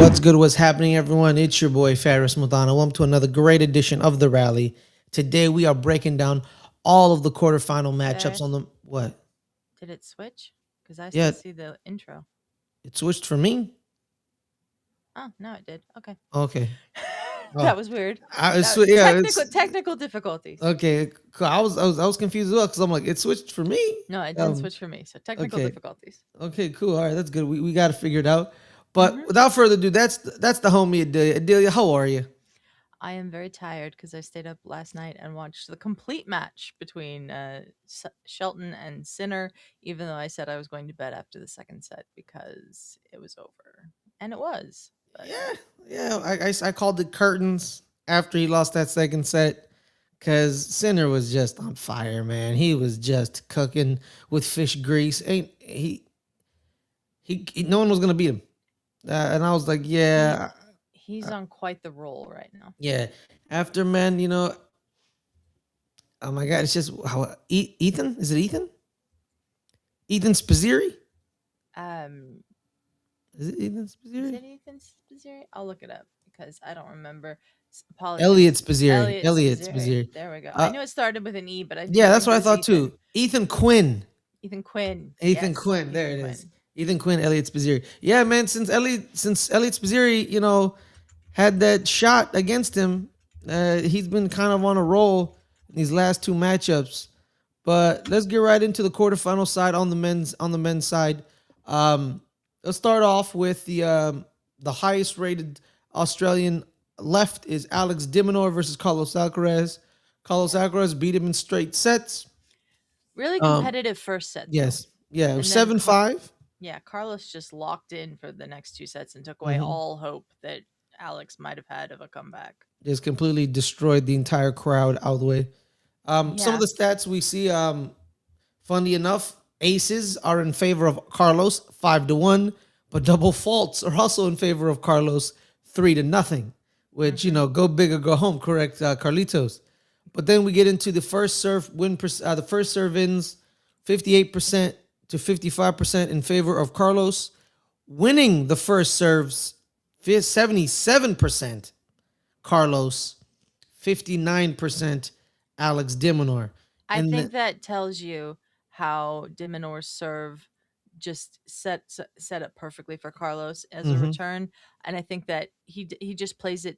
What's good? What's happening, everyone? It's your boy Faris Mudana. Welcome to another great edition of the Rally. Today we are breaking down all of the quarterfinal matchups on Faris, the what? did it switch? Because I still Yeah, see the intro. it switched for me. Oh, no, it did. Okay. Okay. That Oh, was weird. yeah. Technical difficulties. Okay. Cool. I was confused as well because I'm like it switched for me. No, it didn't Um. switch for me. So technical Okay. difficulties. Okay. Cool. All right. That's good. We got to figure it out. But hmm without further ado, that's the homie Adelia. Adelia, how are you? I am very tired because I stayed up last night and watched the complete match between Shelton and Sinner, even though I said I was going to bed after the second set because it was over. And it was. But Yeah, yeah. I called the curtains after he lost that second set because Sinner was just on fire, man. He was just cooking with fish grease. Ain't no one was gonna beat him. And I was like, he yeah, he's uh, on quite the roll right now. yeah. After man, oh my god, it's just how Ethan is it Ethan? Ethan Spaziri? Um, Is it Ethan Is Spaziri? it Ethan Spaziri? I'll look it up because I don't remember. Apologies. Elliot Spaziri. Elliot Elliot Spaziri. Spaziri. There we go. I Uh, knew it started with an E, but I yeah, didn't that's think what it I was thought Ethan. too. Ethan Quinn. Ethan Quinn. Ethan Yes, Quinn. There Ethan it is. Quinn. Ethan Quinn, Elliot Spaziri. Yeah, man. Since Elliot Spaziri, had that shot against him, he's been kind of on a roll in these last two matchups. But let's get right into the quarterfinal side on the men's side. Um, let's start off with the highest rated Australian left is Alex Diminor versus Carlos Alcaraz. Carlos Yeah. Alcaraz beat him in straight sets. Really Um, competitive first set though. yes, yeah, it was And then 7-5. yeah, Carlos just locked in for the next two sets and took away Mhm. all hope that Alex might have had of a comeback. Just completely destroyed the entire crowd out of the way. Some of Yeah. the stats we see, funny enough, aces are in favor of Carlos 5-1, but double faults are also in favor of Carlos 3-0. Which hmm go big or go home, correct, Carlitos. But then we get into the first serve win. The first serve ins 58% to 55% in favor of Carlos, winning the first serves 77% Carlos, 59% Alex Dimonor. I And think that tells you how Diminor's serve just set up perfectly for Carlos as a mhm, return, and I think that he just plays it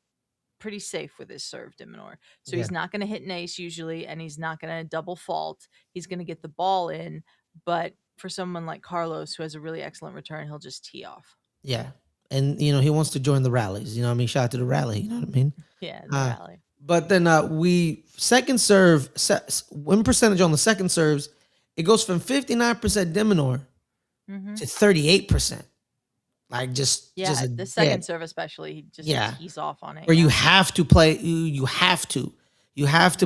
pretty safe with his serve, Diminor. So yeah, he's not going to hit an ace usually, and he's not going to double fault. He's going to get the ball in, but for someone like Carlos who has a really excellent return, he'll just tee off. yeah. And he wants to join the rallies. You know what I mean? Shout out to the rally. You know what I mean? Yeah, in the Uh, rally. but then we second serve win percentage on the second serves. It goes from 59% Dimonor hmm to 38%. Like just Yeah, a the dead. second serve especially, he just Yeah. tees off on it. Where you Yeah. have to play you have to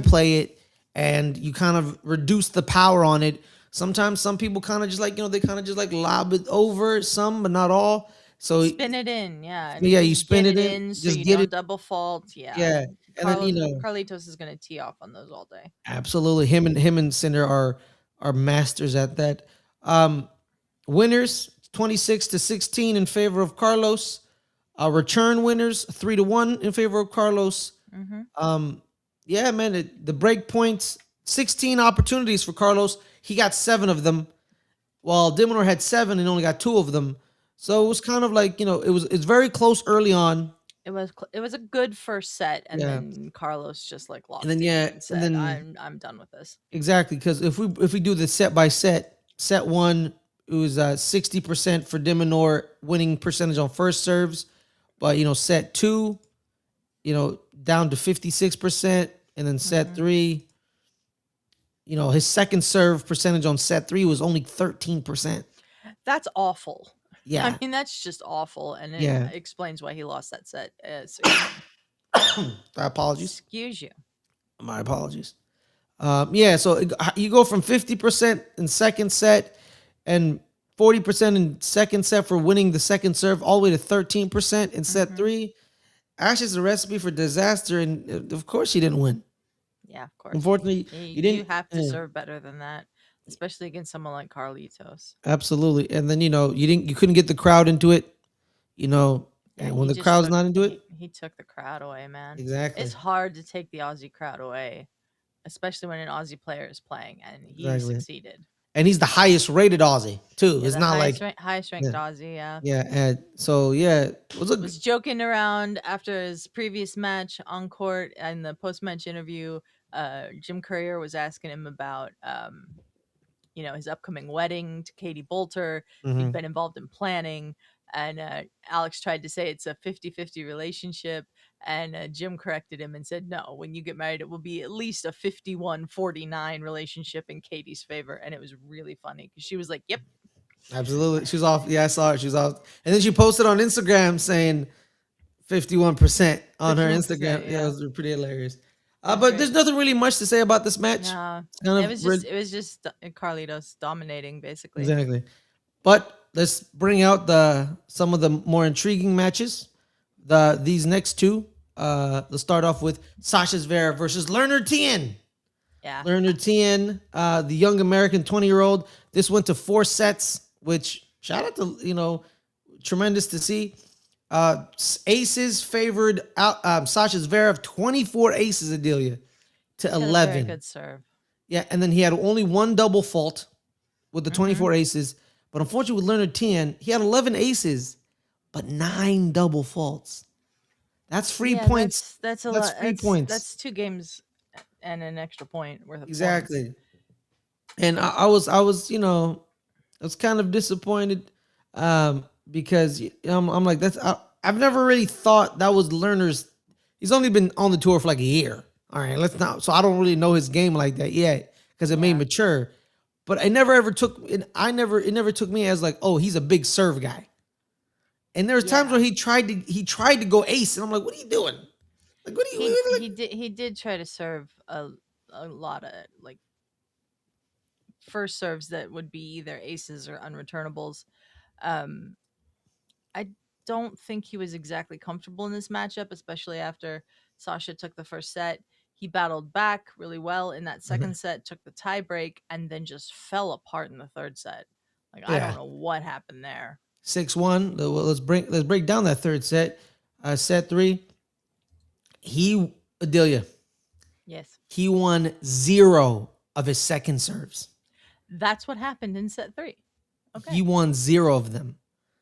hmm play it, and you kind of reduce the power on it. Sometimes some people kind of just like they kind of just like lob it over some, but not all. So Spin it in, yeah, and yeah, you just spin get it it in, in so just you get it. don't double fault. Yeah, Yeah, and then Carlitos is gonna tee off on those all day. absolutely him and Cinder are masters at that. Winners 26-16 in favor of Carlos. Return winners 3-1 in favor of Carlos. hmm Um, yeah, man, the break points 16 opportunities for Carlos. He got 7 of them, while Dimonor had 7 and only got 2 of them. So it was kind of like it's very close early on. It was a good first set, and Yeah, then Carlos just like and then locked in yeah, and and said, then "I'm done with this." exactly because if we do the set by set one, it was 60% for Dimonor winning percentage on first serves, but set two, down to 56%, and then set hmm three, his second serve percentage on set three was only 13%. That's awful. I Yeah, mean, that's just awful, and it yeah. explains why he lost that set. So, Apologies. excuse you. My apologies. Yeah, so you go from 50% in second set and 40% in second set for winning the second serve, all the way to 13% in set hmm three. Ash is a recipe for disaster, and of course she didn't win. Yeah, of course. Unfortunately, you You didn't. have to serve better than that, especially against someone like Carlitos. Absolutely, and then you couldn't get the crowd into it. You know, Yeah, And when the crowd's not into it, he took the crowd away, man. exactly, It's hard to take the Aussie crowd away, especially when an Aussie player is playing, and he exactly. succeeded. And he's the highest rated Aussie too. Yeah, It's the not like highest yeah, ranked Aussie. Yeah, yeah. And so yeah, it was a was joking around after his previous match on court and the post match interview. Jim Courier was asking him about his upcoming wedding to Katie Bolter, if he'd mhm. been involved in planning. And Alex tried to say it's a 50-50 relationship. And Jim corrected him and said, no, when you get married, it will be at least a 51-49 relationship in Katie's favor. And it was really funny because she was like, yep. Absolutely. She was off. Yeah, I saw it. She was off. And then she posted on Instagram saying 51% on her 51%. Instagram. Yeah, it Yeah. was pretty hilarious. It was But there's great. nothing really much to say about this match. No, It's kind of it was just Carlitos dominating basically. exactly. But let's bring out some of the more intriguing matches. These next two. Let's start off with Sasha Zverev versus Lerner Tien. Yeah. Lerner Tien, the young American 20-year-old. This went to 4 sets, which shout out to tremendous to see. Aces favored out Sasha Zverev 24 aces, Adelia, to He's got a very 11. good serve. Yeah, and then he had only one double fault with the Mm-hmm. 24 aces. But unfortunately, with Leonard Tien, he had 11 aces, but 9 double faults. That's free Yeah, points. that's a That's lot. free points. That's 2 games and an extra point worth of points. Exactly. And I was kind of disappointed because I'm like I've never really thought that was Lerner's. He's only been on the tour for like a year. All right, let's not. So I don't really know his game like that yet because it may Yeah. mature. But I never ever took it. It never took me as like, oh, he's a big serve guy. And there was times where Yeah. he tried to go ace, and I'm like, what are you doing? Like, what are you like? He did try to serve a lot of like first serves that would be either aces or unreturnables. Um I don't think he was exactly comfortable in this matchup, especially after Sasha took the first set. He battled back really well in that second set, took the tie break, and then just fell apart in the third set. Like I don't Yeah, know what happened there. 6-1. Well, let's break down that third set. Set three, he Adelia, Yes. he won 0 of his second serves. That's what happened in set 3. He Okay. won 0 of them.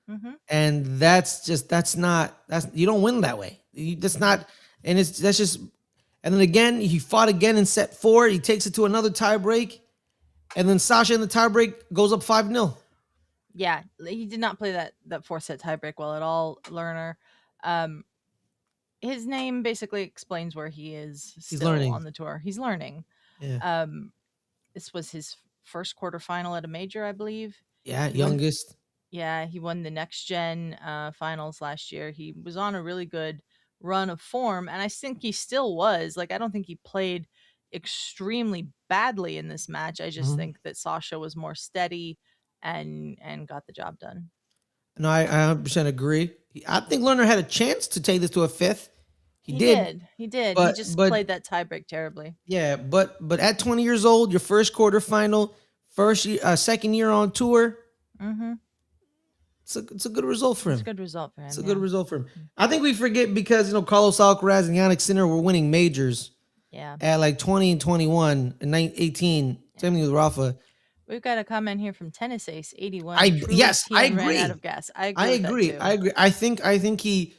Mhm. And that's you don't win that way. That's not, and that's just, and then again he fought again in set four. He takes it to another tie break, and then Sasha in the tie break goes up 5-0. Yeah, he did not play that fourth set tiebreak well at all, Lerner. Um his name basically explains where he is He's still learning. on the tour. He's learning. Yeah, Um this was his first quarterfinal at a major, I believe. yeah, He won youngest. Yeah, he won the next gen finals last year. He was on a really good run of form, and I think he still was. Like, I don't think he played extremely badly in this match. I just Mhm. think that Sasha was more steady and got the job done. No, I 100% agree. I think Lerner had a chance to take this to a fifth. He He did, did. He did. He but just but played that tiebreak terribly. yeah, but at 20 years old, your first quarterfinal, second year on tour, Mhm. it's a good result for It's a him. good result for It's him, a good yeah. result for him. Mm. I think we forget because Carlos Alcaraz and Yannick Sinner were winning majors Yeah. at like 20 and 21 and 18. Same Yeah. thing with Rafa. We've got a comment here from Tennis Ace 81. Truly, Yes, I Tien ran out agree. of gas. I I agree with that agree. I too. agree. I think he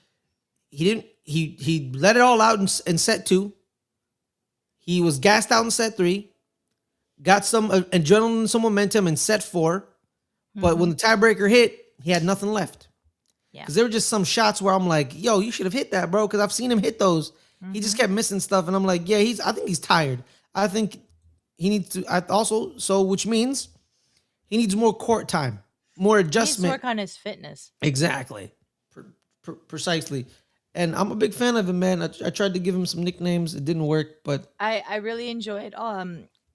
didn't he let it all out in set two. He was gassed out in set three. Got some adrenaline, some momentum in set four. But when Mhm. the tiebreaker hit, he had nothing left. Yeah. Because there were just some shots where I'm like, yo, you should have hit that, bro. Because I've seen him hit those. He just Mhm. kept missing stuff. And I'm like, yeah, I think he's tired. I think he needs to also, so which means he needs more court time, more He needs to adjustment. work on his fitness. Exactly. Precisely. And I'm a big fan of him, man. I tried to give him some nicknames. It didn't work, but I really enjoyed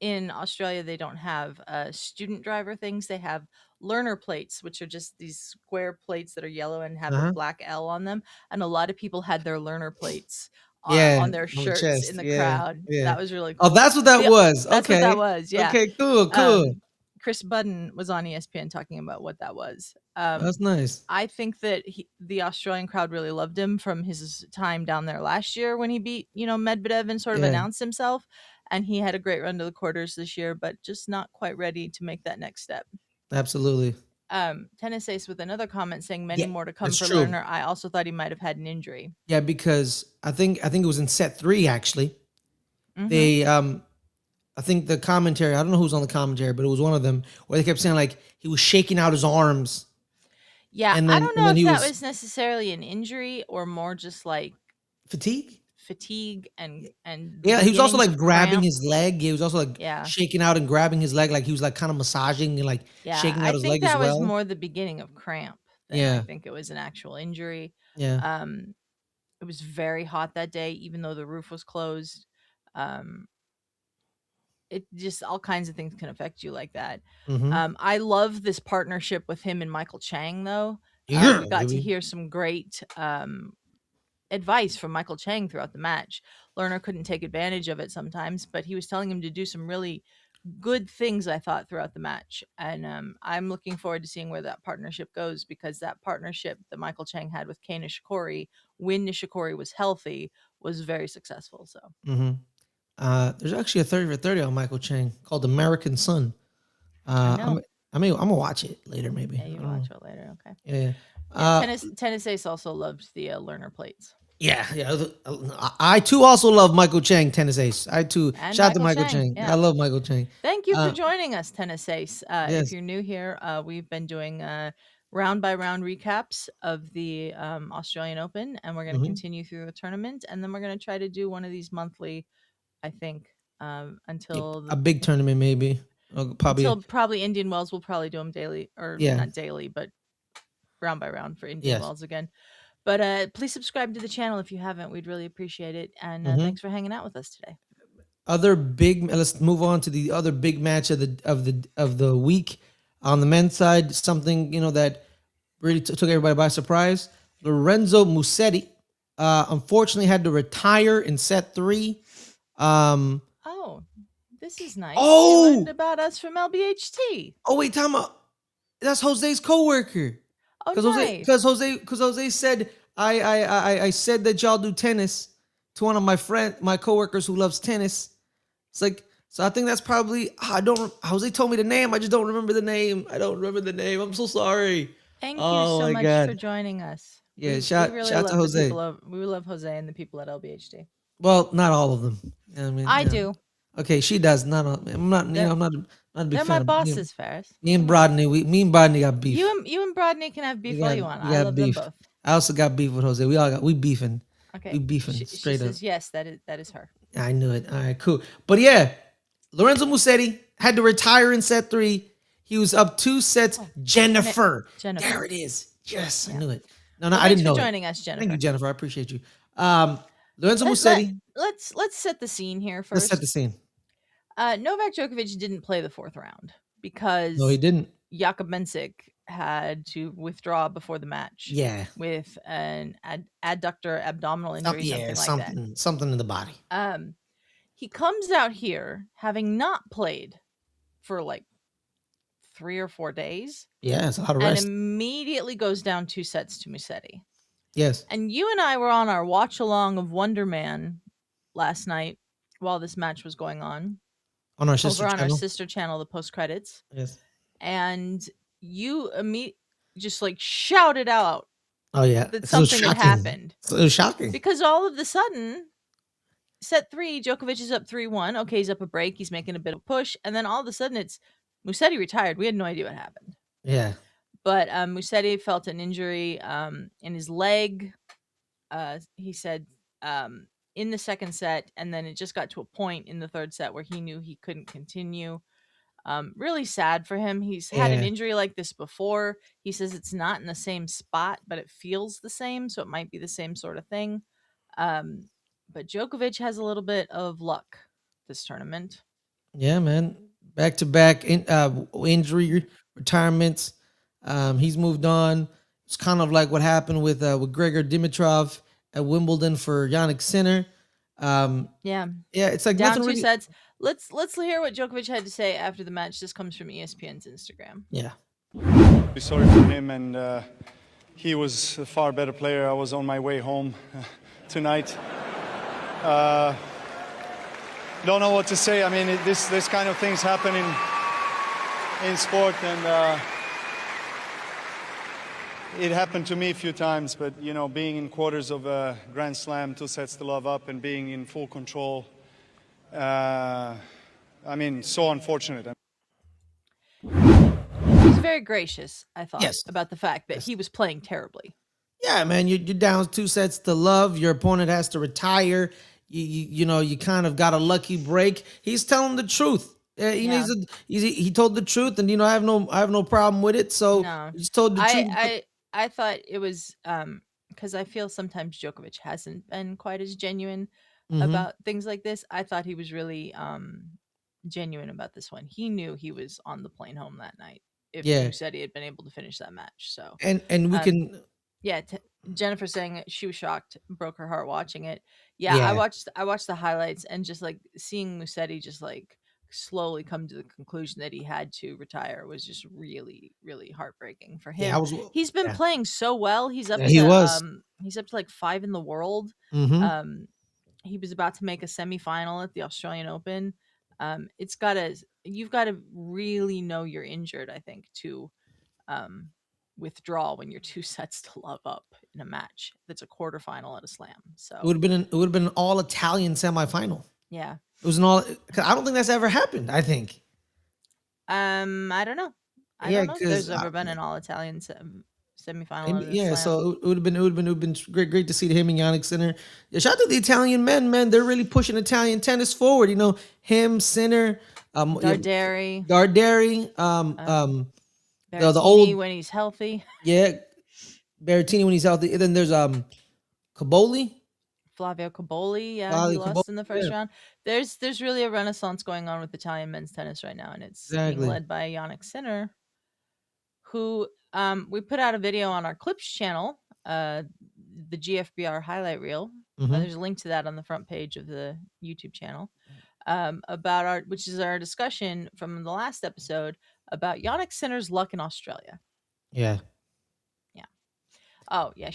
in Australia they don't have student driver things. They have learner plates, which are just these square plates that are yellow and have a uh-huh. black L on them. And a lot of people had their learner plates Yeah, on their on the shirts in chest. the Yeah, crowd. yeah. That was really Oh, cool. that's what that The was. That's what that Okay. was. Yeah. Okay, cool, Um cool. Chris Budden was on ESPN talking about what that was. That's nice. I think that the Australian crowd really loved him from his time down there last year when he beat, Medvedev and sort of Yeah, announced himself. And he had a great run to the quarters this year, but just not quite ready to make that next step. absolutely. Tennis Ace with another comment saying many Yeah, more to come that's for true. Lerner. I also thought he might have had an injury. Yeah, because I think it was in set three actually. Hmm. They I think the commentary, I don't know who's on the commentary, but it was one of them where they kept saying like he was shaking out his arms Yeah, and I then don't and know then if he that was was necessarily an injury or more just like fatigue. fatigue and the Yeah, he was also beginnings like of grabbing cramp. his leg. He was also like Yeah. shaking out and grabbing his leg, like he was like kind of massaging and like Yeah, shaking I out his think leg as that was well. more the beginning of cramp than I Yeah, think it was an actual injury. yeah. Um, it was very hot that day, even though the roof was closed. Um, it just all kinds of things can affect you like that. Mm-hmm. I love this partnership with him and Michael Chang, though. Yeah, We got to baby. hear some great advice from Michael Chang throughout the match. Lerner couldn't take advantage of it sometimes, but he was telling him to do some really good things, I thought, throughout the match. And I'm looking forward to seeing where that partnership goes because that partnership that Michael Chang had with Kei Nishikori when Nishikori was healthy was very successful. So Mm-hmm. There's actually a 30 for 30 on Michael Chang called American Sun. I Uh, I'm know. I'm gonna watch it later, maybe. Yeah, I you don't know. watch it later. Okay. Yeah, yeah. Yeah, Uh, tennis ace also loved the Lerner plates. yeah, yeah. I too also love Michael Chang, tennis ace. I too. And Shout out to Michael Michael Chang. Chang. I Yeah. love Michael Chang. Thank you for Uh, joining us, Tennis Ace. If yes. you're new here, we've been doing round by round recaps of the Australian Open, and we're going to Hmm. continue through the tournament, and then we're going to try to do one of these monthly. I think Yeah, a big tournament maybe. Probably. until probably Indian Wells. We'll probably do them daily, or Yeah. not daily, but round by round for Indian Yes. Wells again. But please subscribe to the channel if you haven't. We'd really appreciate it. And Hmm. thanks for hanging out with us today. Other big. Let's move on to the other big match of the week on the men's side. Something that really took everybody by surprise. Lorenzo Musetti, unfortunately, had to retire in set three. Um, Oh, this is nice. They learned oh, about us from LBHT. oh, wait, time out. That's Jose's coworker. Oh, Cause Jose, cause nice. Jose, cause Jose said I said that y'all do tennis to one of my coworkers who loves tennis. It's like, so I think that's probably I don't. Jose told me the name. I just don't remember the name. I don't remember the name. I'm so sorry. Thank you Oh so my much for god. joining us. Yeah, We shout really shout to love the Jose. people of we love Jose and the people at LBHT. Well, not all of them. You know what I mean, I yeah. do. Okay, she does. Not all, I'm not. They're I'm not a big they're my fan of bosses, Ferris. me and Come on. Brodney. Me and Brodney got beef. You and Brodney can have beef all you want. We I got love them beef. both. I also got beef with Jose. We beefing. We Okay. beefing She straight up. says yes, that is her. I knew it. All right, cool. But yeah, Lorenzo Musetti had to retire in set three. He was up two sets. Oh, Jennifer. There Jennifer. it is. Yes, I Yeah. knew it. No, Well, I thanks didn't for know it. joining us, Thank you, Jennifer. Jennifer. I appreciate you. Lorenzo Let let Musetti. let's set the scene here Let's set the first. scene. Novak Djokovic didn't play the fourth round No, he because didn't. Jakob Mensik had to withdraw before the match Yeah. with an adductor abdominal injury, Yeah, something like that. something in the body. Um, he comes out here having not played for like 3 or 4 days Yeah, it's a lot of and rest. immediately goes down 2 sets to Musetti. Yes, And you and I were on our watch along of Wonder Man last night while this match was going on on our sister over on our channel. sister channel, the post credits. Yes. And you just like shouted out Oh yeah, that because it was something had shocking. happened It was shocking. because all of the sudden, set three, Djokovic is up 3-1. Okay, he's up a break. He's making a bit of a push. And then all of a sudden, it's Musetti retired. We had no idea what happened. Yeah. But Musetti felt an injury in his leg. He said in the second set. And then it just got to a point in the third set where he knew he couldn't continue. Really sad for him. He's had an Yeah. injury like this before. He says it's not in the same spot, but it feels the same. So it might be the same sort of thing. Um, but Djokovic has a little bit of luck this tournament. Yeah, man. Back to back injury retirements. He's moved on. It's kind of like what happened with Gregor Dimitrov at Wimbledon for Yannick Sinner. Um, Yeah. yeah, it's like Down nothing two really. sets. Let's hear what Djokovic had to say after the match. This comes from ESPN's Instagram. Yeah, Sorry for him, and he was a far better player. I was on my way home tonight. Don't know what to say. I mean, this kind of things happen in sport, and it happened to me a few times. But you know, being in quarters of a Grand Slam, 2 sets to love up, and being in full control. I mean, so unfortunate. He was very gracious, I thought, yes, about the fact that yes. he was playing terribly. Yeah, man, you're down 2 sets to love. Your opponent has to retire. You know, you kind of got a lucky break. He's telling the truth. He Yeah. needs a, he told the truth, and you know, I have no problem with it. So No. he just told the truth. I thought it was because I feel sometimes Djokovic hasn't been quite as genuine Mm-hmm. about things like this. I thought he was really genuine about this one. He knew he was on the plane home that night if Yeah, Musetti had been able to finish that match. So and we um can. yeah, Jennifer saying that she was shocked, broke her heart watching it. Yeah, Yeah, I watched the highlights and just like seeing Musetti just like slowly come to the conclusion that he had to retire was just really really heartbreaking for yeah, I him. was. He's been Yeah, playing so well. yeah, he was. He's up to like 5 in the world. Mm-hmm. Um he was about to make a semifinal at the Australian Open. It's got to you've got to really know you're injured, I think, to um, withdraw when you're 2 sets to love up in a match that's a quarterfinal at a slam. So It would have been an all Italian semifinal. yeah, It was an all. 'Cause I don't think that's ever happened. I think. I don't know. I Yeah, don't know if because there's ever been an all Italian semifinal at a yeah, slam. so it would have been great to see him and Yannick Sinner. Yeah, shout out to the Italian men, man. They're really pushing Italian tennis forward. You know, him, Sinner, yeah, Garderi, Garderi, um, the Berrettini old, when he's healthy, yeah, Berrettini when he's healthy. And then there's Caboli, Flavio Caboli. Yeah, he Caboli, Caboli. lost in the first Yeah, round. There's really a renaissance going on with Italian men's tennis right now, and it's being exactly. led by Yannick Sinner, who we put out a video on our clips channel, the GFBR highlight reel. Hmm. There's a link to that on the front page of the YouTube channel, about our which is our discussion from the last episode about Yannick Sinner's luck in Australia. Yeah. Yeah. Oh yeah.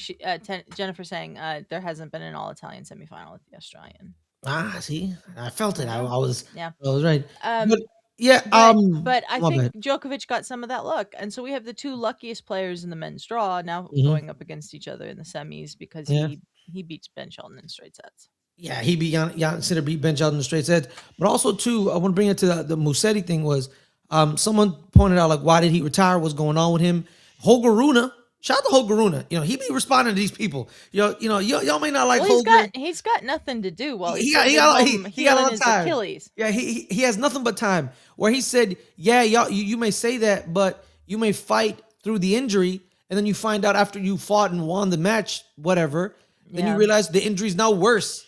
Jennifer saying there hasn't been an all Italian semifinal at the Australian. Ah, see, I felt it. I know. Yeah. I was right. But Um, yeah, but I my think bad. Djokovic got some of that luck, and so we have the two luckiest players in the men's draw now Hmm. going up against each other in the semis because Yeah. he beats Ben Shelton in straight sets. Yeah, he beat Jan Sinner beat Ben out in the straight sets. But also too, I want to bring it to the Musetti thing was someone pointed out like why did he retire? What's going on with him? Holger Rune. Shout out to Holger Rune. You know, he be responding to these people. Y'all may not like Well, Holger. he's got nothing to do while he's He got sitting at home he got a healing lot of his time. Achilles. Yeah, he has nothing but time. Where he said, yeah, you may say that, but you may fight through the injury, and then you find out after you fought and won the match, whatever, then you Yeah, realize the injury's now worse.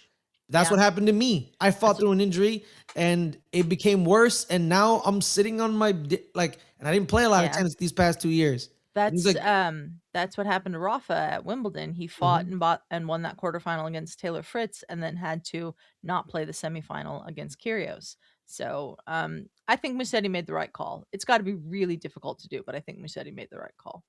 That's what yeah. happened to me. I fought That's through an injury, and it became worse, and now I'm sitting on my like, and I didn't play a lot of yeah. tennis these past 2 years. And he's like, That's what happened to Rafa at Wimbledon. He fought mhm. and won that quarterfinal against Taylor Fritz, and then had to not play the semifinal against Kyrgios. So I think Musetti made the right call. It's got to be really difficult to do, but I think Musetti made the right call.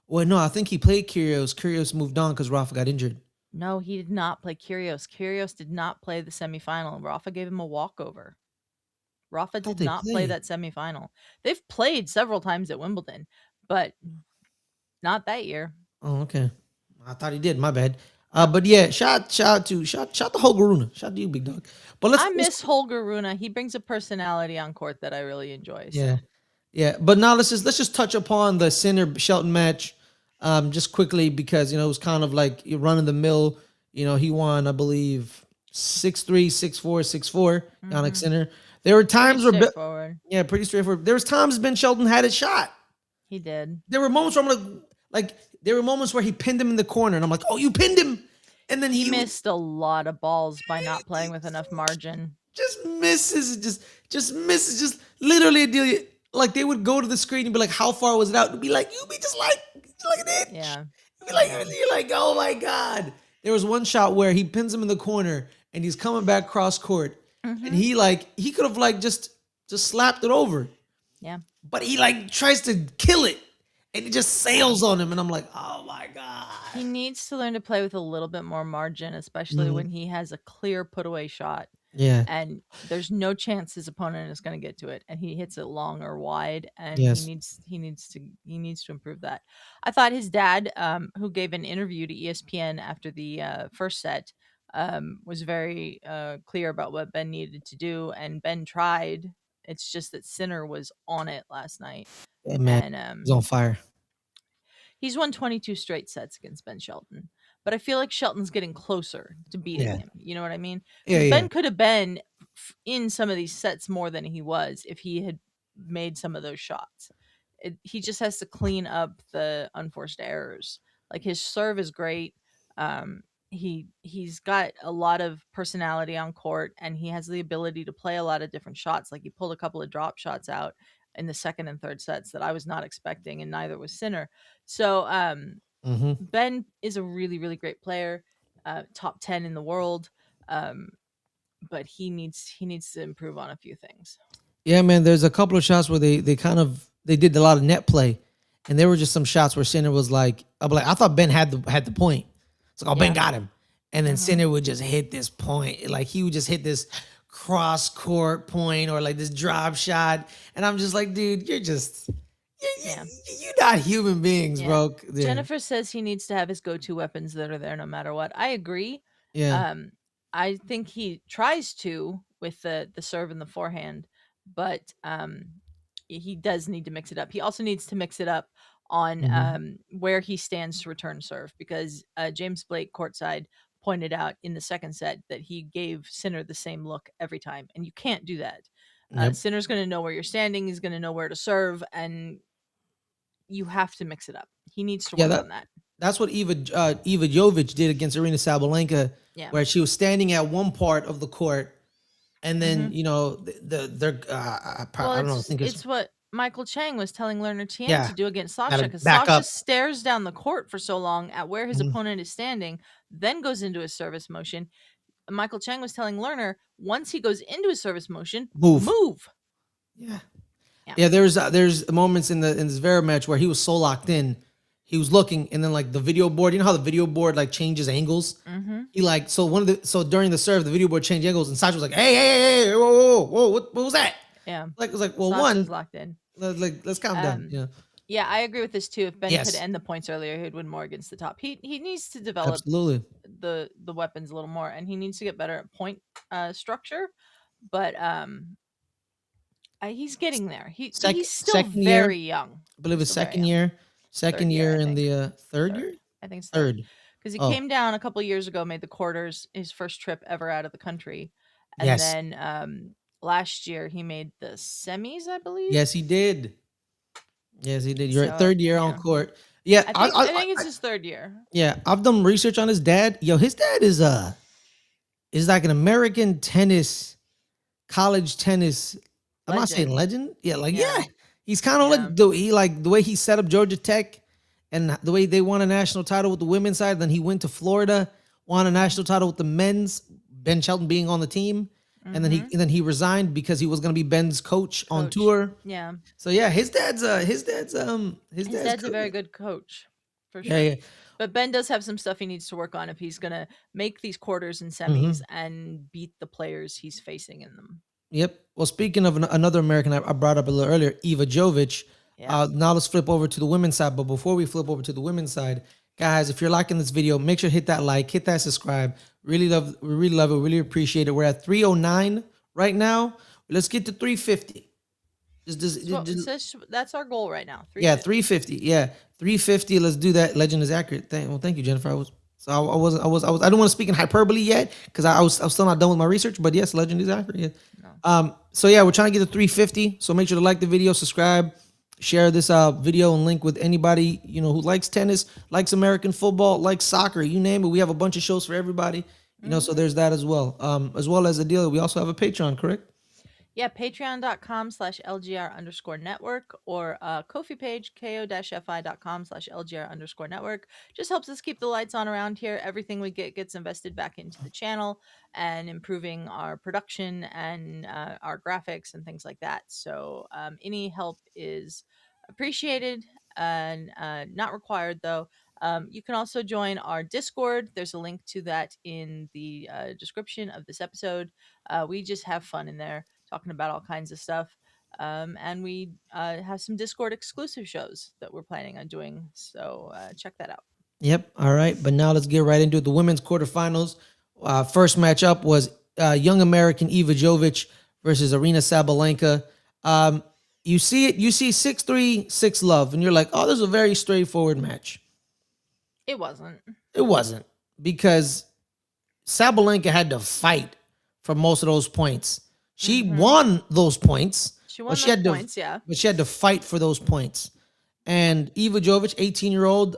Well, no, I think he played Kyrgios. Kyrgios moved on because Rafa got injured. No, he did not play Kyrgios. Kyrgios did not play the semifinal. Rafa gave him a walkover. Rafa I thought did they not play played. that semifinal. They've played several times at Wimbledon, but not that year. Oh, okay. I thought he did. My bad. But yeah, shout to Holgeruna. Shout to you, big dog. But I let's miss Holger Rune. He brings a personality on court that I really enjoy. yeah, So yeah. But now let's just touch upon the Sinner Shelton match, just quickly because it was kind of like run of the mill. He won, I believe, 6-3, 6-4, 6-4. Yannick hmm Sinner. There were pretty times where straightforward. yeah, pretty straightforward. There was times Ben Shelton had it shot. He did. There were moments where I'm like there were moments where he pinned him in the corner, and I'm like, oh, you pinned him, and then He he missed a lot of balls by not playing with enough margin. just misses, just misses, just literally a deal. Like they would go to the screen and be like, how far was it out? To be like, you be just like an inch. Yeah. You'd be like, Yeah. you're like, oh my god. There was one shot where he pins him in the corner, and he's coming back cross court, and Mm-hmm. he could have like just slapped it over, Yeah. but he like tries to kill it, and it just Yeah. sails on him, and I'm like, oh my god. He needs to learn to play with a little bit more margin, especially Mhm. when he has a clear put away shot Yeah. and there's no chance his opponent is going to get to it and he hits it long or wide, and he Yes. needs he needs to improve that. I thought his dad, who gave an interview to ESPN after the first set, was very clear about what Ben needed to do, and Ben tried. It's just that Sinner was on it last night, Yeah, man. and He's on fire. he's won 22 straight sets against Ben Shelton, but I feel like Shelton's getting closer to beating Yeah. him. You know what I mean? Yeah. Because Yeah. Ben could have been in some of these sets more than he was if he had made some of those shots. He just has to clean up the unforced errors. Like his serve is great. He's got a lot of personality on court, and he has the ability to play a lot of different shots. Like he pulled a couple of drop shots out in the second and third sets that I was not expecting, and neither was Sinner. So Mm-hmm. Ben is a really, really great player, top 10 in the world. Um, but he needs to improve on a few things. Yeah, man. There's a couple of shots where they kind of they did a lot of net play, and there were just some shots where Sinner was like, I'm like, I thought Ben had the point. It's like, oh, Ben Yeah. got him, and then Mhm. Sinner would just hit this point, like he would just hit this cross court point or like this drop shot, and I'm just like, dude, Yeah. you're not human beings, Yeah. bro. Yeah, Jennifer says he needs to have his go-to weapons that are there no matter what. I agree. yeah. Um, I think he tries to with the serve and the forehand, but he does need to mix it up. He also needs to mix it up on Mhm. where he stands to return serve, because James Blake courtside pointed out in the second set that he gave Sinner the same look every time, and you can't do that. Yep. Sinner's going to know where you're standing. He's going to know where to serve, and you have to mix it up. He needs to Yeah, work on that. that's what Eva Jovic did against Arena Sabalenka, Yeah. where she was standing at one part of the court, and then Mhm. they're Well, I don't know. I think it's what Michael Chang was telling Lerner Tien yeah, to do against Sasha, gotta because back Sasha up. stares down the court for so long at where his Mhm. opponent is standing, then goes into a service motion. Michael Chang was telling Lerner, once he goes into a service motion, Move. move. Yeah, Yeah. yeah. There's moments in this Vera match where he was so locked in, he was looking, and then like the video board. You know how the video board like changes angles. Mm-hmm. He like so during the serve, the video board changed angles, and Sasha was like, hey, whoa, whoa, whoa, what was that? Yeah. Like it was like, well, Sasha's one, locked in. let's calm down. Um, Yeah. yeah, I agree with this too. If Ben could Yes. end the points earlier, he'd win more against the top. He needs to develop Absolutely. the weapons a little more, and he needs to get better at point structure. But he's getting there. He's still Second year, very young. I believe He's it's still very young. second Third year, year I in think. the third year, Third. I think it's third. third. Because he Oh, came down a couple years ago, made the quarters, his first trip ever out of the country, and yes, then last year he made the semis, I believe. yes, he did. Yes, he did. You're at So third year on yeah, court. Yeah, I think it's his third year. yeah. I've done research on his dad. Yo, his dad is like an American tennis, college tennis. I'm not saying Legend. legend. Yeah, like Yeah. yeah, he's kind of Yeah. like the way he set up Georgia Tech, and the way they won a national title with the women's side. Then he went to Florida, won a national title with the men's. Ben Shelton being on the team, and Mm-hmm. then he resigned because he was going to be Ben's coach on Coach. tour. Yeah. So yeah, his dad's His dad's a very good coach, for sure. Yeah, yeah. But Ben does have some stuff he needs to work on if he's gonna make these quarters and Mhm. semis and beat the players he's facing in them. Yep. Well, speaking of another American I brought up a little earlier, Eva Jovic. Yeah. Now let's flip over to the women's side. But before we flip over to the women's side, guys, if you're liking this video, make sure to hit that like, hit that subscribe. We really love it, really appreciate it. We're at 309 right now. Let's get to 350. That's our goal right now. Yeah, 350. 350. Yeah, 350. Let's do that. Legend is accurate. Thank you, Jennifer. I don't want to speak in hyperbole yet because I was still not done with my research. But yes, legend is accurate. Yeah. No. So yeah, we're trying to get to 350. So make sure to like the video, subscribe, share this video, and link with anybody who likes tennis, likes American football, likes soccer. You name it. We have a bunch of shows for everybody. So there's that as well. As well as the deal, we also have a Patreon, correct? Yeah, patreon.com/LGR_network or Kofi page, ko-fi.com/LGR_network. Just helps us keep the lights on around here. Everything we get gets invested back into the channel and improving our production and our graphics and things like that. So any help is appreciated and not required, though. You can also join our Discord. There's a link to that in the description of this episode. We just have fun in there talking about all kinds of stuff. And we have some Discord exclusive shows that we're planning on doing. So check that out. Yep. All right. But now let's get right into it. The women's quarterfinals. First matchup was young American Eva Jovic versus Arena Sabalenka. Um, you see it. You see 6-3, 6-love, and you're like, oh, this is a very straightforward match. It wasn't. It wasn't, because Sabalenka had to fight for most of those points. She won those points, She but won she those had to points, yeah. but she had to fight for those points. And Eva Jovic, 18-year-old,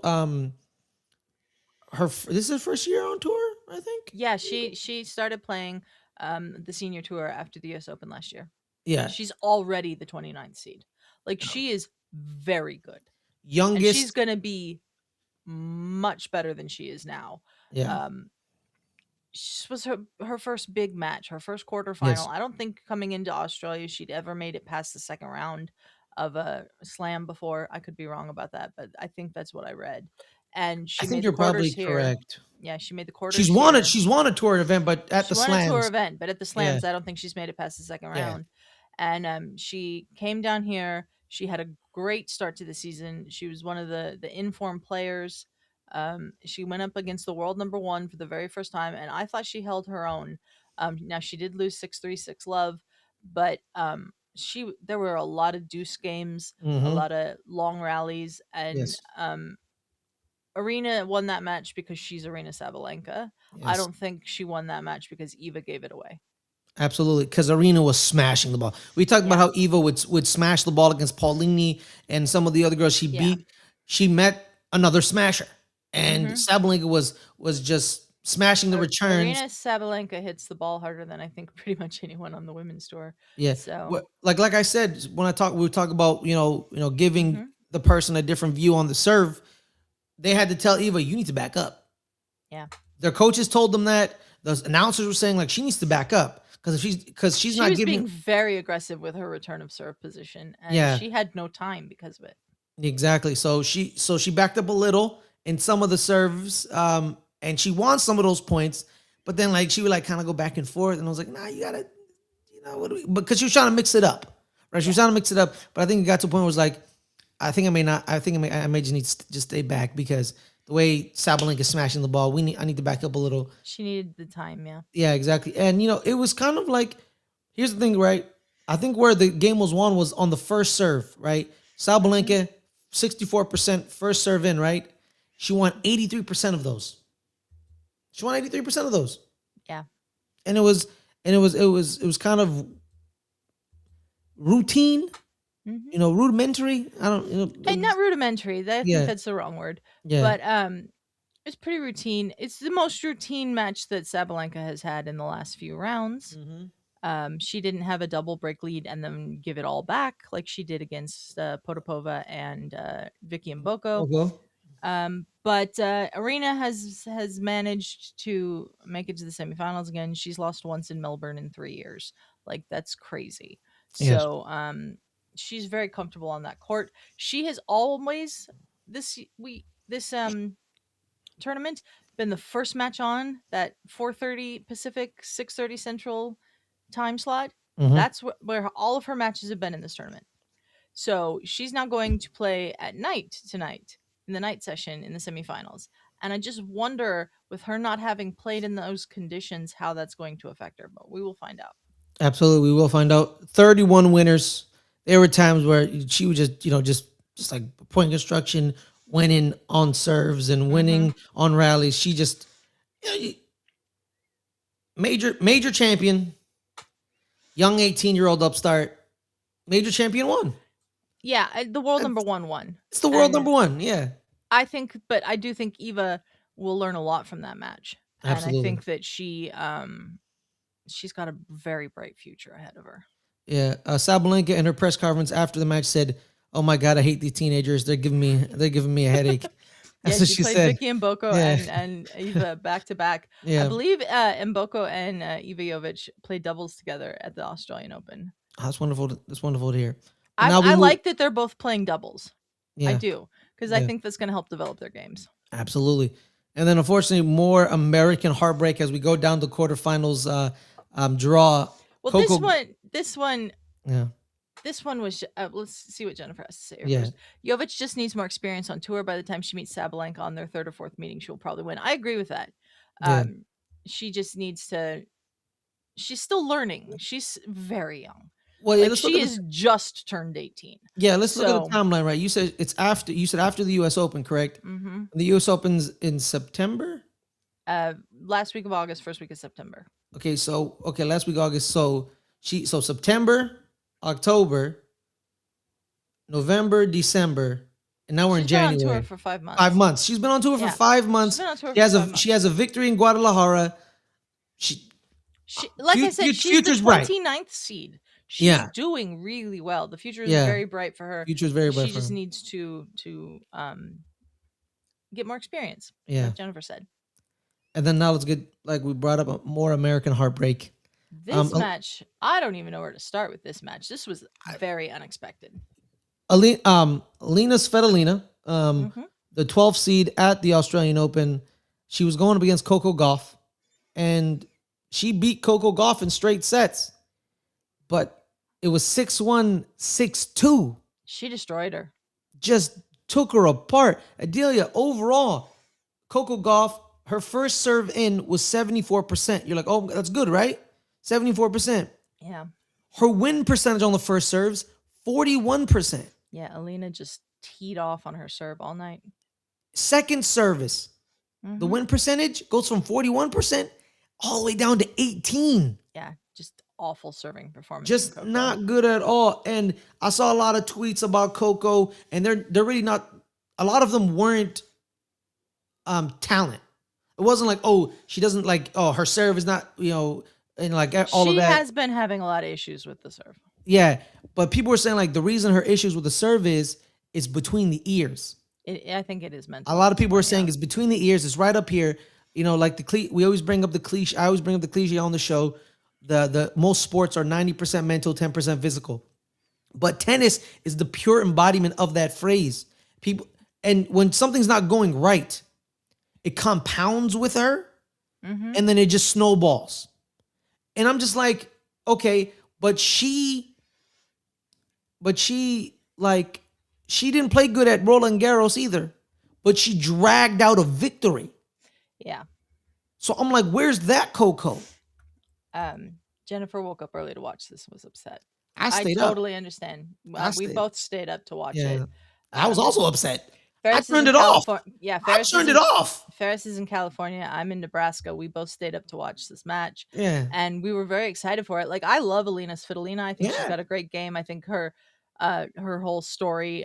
this is her first year on tour, I think. Yeah, she started playing the senior tour after the US Open last year. Yeah, She's already the 29th seed. Like, she is very good. And she's youngest. going to be much better than she is now. Yeah, Um this was her first big match, her first quarterfinal. yes. I don't think coming into Australia she'd ever made it past the second round of a slam before. I could be wrong about that, but I think that's what I read. And I she think made the you're quarters probably here. correct. Yeah, she made the She's quarters won it. here. She's won a tour event, but at She the won a tour slams. event, but at the Yeah, slams, I don't think she's made it past the second yeah. round. And she came down here. She had a great start to the season. She was one of the informed players. She went up against the world number one for the very first time, and I thought she held her own. Now she did lose 6-3, 6-love, but she there were a lot of deuce games, a Mm-hmm. lot of long rallies, and Yes, Arena won that match because she's Arena Sabalenka. I yes. don't think she won that match because Eva gave it away. Absolutely, because Arena was smashing the ball. We talked about Yeah. how Eva would smash the ball against Paulini and some of the other girls she Yeah. beat. She met another smasher, and Mhm. Sabalenka was just smashing the returns. Arena Sabalenka hits the ball harder than I think pretty much anyone on the women's tour. Yeah, So, like I said, when we talk about giving mhm. the person a different view on the serve. They had to tell Eva, you need to back up. Yeah. Their coaches told them that. The announcers were saying like she needs to back up because she's She not was giving. being very aggressive with her return of serve position, and Yeah, she had no time because of it. exactly. So she backed up a little in some of the serves, and she won some of those points. But then like she would like kind of go back and forth, and I was like, nah, you gotta, what do we? Because she was trying to mix it up, right? She was Yeah. trying to mix it up, but I think it got to a point where it was like, I think I may not. I think I may just need to just stay back because the way Sabalenka is smashing the ball, I need to back up a little. She needed the time, yeah. Yeah, exactly. And it was kind of like, here's the thing, right? I think where the game was won was on the first serve, right? Mhm. Sabalenka, 64% first serve in, right? She won 83% of those. She won 83% of those. Yeah. And it was kind of routine, Mhm. rudimentary. I don't, And not rudimentary. I think yeah, that's the wrong word. yeah. But it's pretty routine. It's the most routine match that Sabalenka has had in the last few rounds. Mm-hmm. She didn't have a double break lead and then give it all back like she did against Potapova and Vicky and Boko. Okay. But Arena has managed to make it to the semifinals again. She's lost once in Melbourne in 3 years. Like, that's crazy. Yes. So she's very comfortable on that court. She has always this tournament been the first match on that 4:30 Pacific, 6:30 Central time slot. Mm-hmm. That's where all of her matches have been in this tournament. So she's now going to play at night tonight in the night session in the semifinals. And I just wonder, with her not having played in those conditions, how that's going to affect her. But we will find out. Absolutely, we will find out. 31 winners. There were times where she would just like point construction, winning on serves and Mm-hmm. winning on rallies. She just, major champion, young 18-year-old upstart, major champion one. Yeah, the world number It's, one won. it's the world And number one. Yeah, but I do think Eva will learn a lot from that match. And I absolutely. think that she's got a very bright future ahead of her. Yeah, Sabalenka in her press conference after the match said, "Oh my god, I hate these teenagers. They're giving me a headache." Yeah, That's what she she played said. Vicky Mboko Yeah, and Eva back to back. I yeah. believe Mboko and Eva Jovic played doubles together at the Australian Open. That's wonderful. That's wonderful to hear. But I now we I move. like that they're both playing doubles. I Yeah, do, because I yeah, think that's going to help develop their games. absolutely. And then unfortunately, more American heartbreak as we go down the quarterfinals draw. Well, this Coco. one, this one, Yeah, this one was. Let's see what Jennifer has to say here yeah, first. Jovic just needs more experience on tour. By the time she meets Sabalenka on their third or fourth meeting, she'll probably win. I agree with that. yeah. Um, she just needs to. She's still learning. She's very young. Well, yeah. Like Let's look she at the is just turned 18. yeah. Let's look at the So, timeline. Right. You said it's after. You said after the U.S. Open, correct? mhm. The U.S. Open's in September. Last week of August, first week of September. Okay, so okay, last week August. So September, October, November, December, and now we're in She's been on tour January. for 5 Five months. months. She's been on tour for Yeah. five She's months. been on tour She for has 5 a she has months. a victory in Guadalajara. She Like I said, she's the future's bright. 29th seed. She's Yeah, doing really well. The future is yeah. very bright for her. Future's very bright She for just her. needs to get more experience, Yeah. like Jennifer said. And then now let's get like we brought up a more American heartbreak. This Al- match, I don't even know where to start with this match. This was very unexpected. Alina Svitolina, Hmm. the 12th seed at the Australian Open. She was going up against Coco Gauff, and she beat Coco Gauff in straight sets, but it was 6-1, 6-2. She destroyed her. Just took her apart. Adelia, overall, Coco Gauff, her first serve in was 74%. You're like, oh, that's good, right? 74%. Yeah. Her win percentage on the first serves, 41%. Yeah, Alina just teed off on her serve all night. Second service, the Hmm. win percentage goes from 41% all the way down to 18. Yeah, just awful serving performance from Just Coco. not good at all. And I saw a lot of tweets about Coco, and they're really not. A lot of them weren't talent. It wasn't like, oh, she doesn't like, oh, her serve is not, and like all of She that. has been having a lot of issues with the serve. Yeah, but people were saying like the reason her issues with the serve is between the ears. I think it is mental. A at lot of this people were point, saying yeah. it's between the ears. It's right up here. Like we always bring up the cliche. I always bring up the cliche on the show. The most sports are 90% mental, 10% physical. But tennis is the pure embodiment of that phrase. People, and when something's not going right, it compounds with her, Hmm. and then it just snowballs. And I'm just like, okay, but she like she didn't play good at Roland Garros either, but she dragged out a victory. Yeah. So I'm like, where's that Coco? Jennifer woke up early to watch this, was upset. I I stayed up. totally understand. I We stayed. both stayed up to watch Yeah, it. I was also upset. I Ferris is turned in it off. California. Yeah, I turned it off. Ferris is in California. I'm in Nebraska. We both stayed up to watch this match, Yeah, and we were very excited for it. Like I love Alina Svitolina. I think she's yeah. got a great game. I think her whole story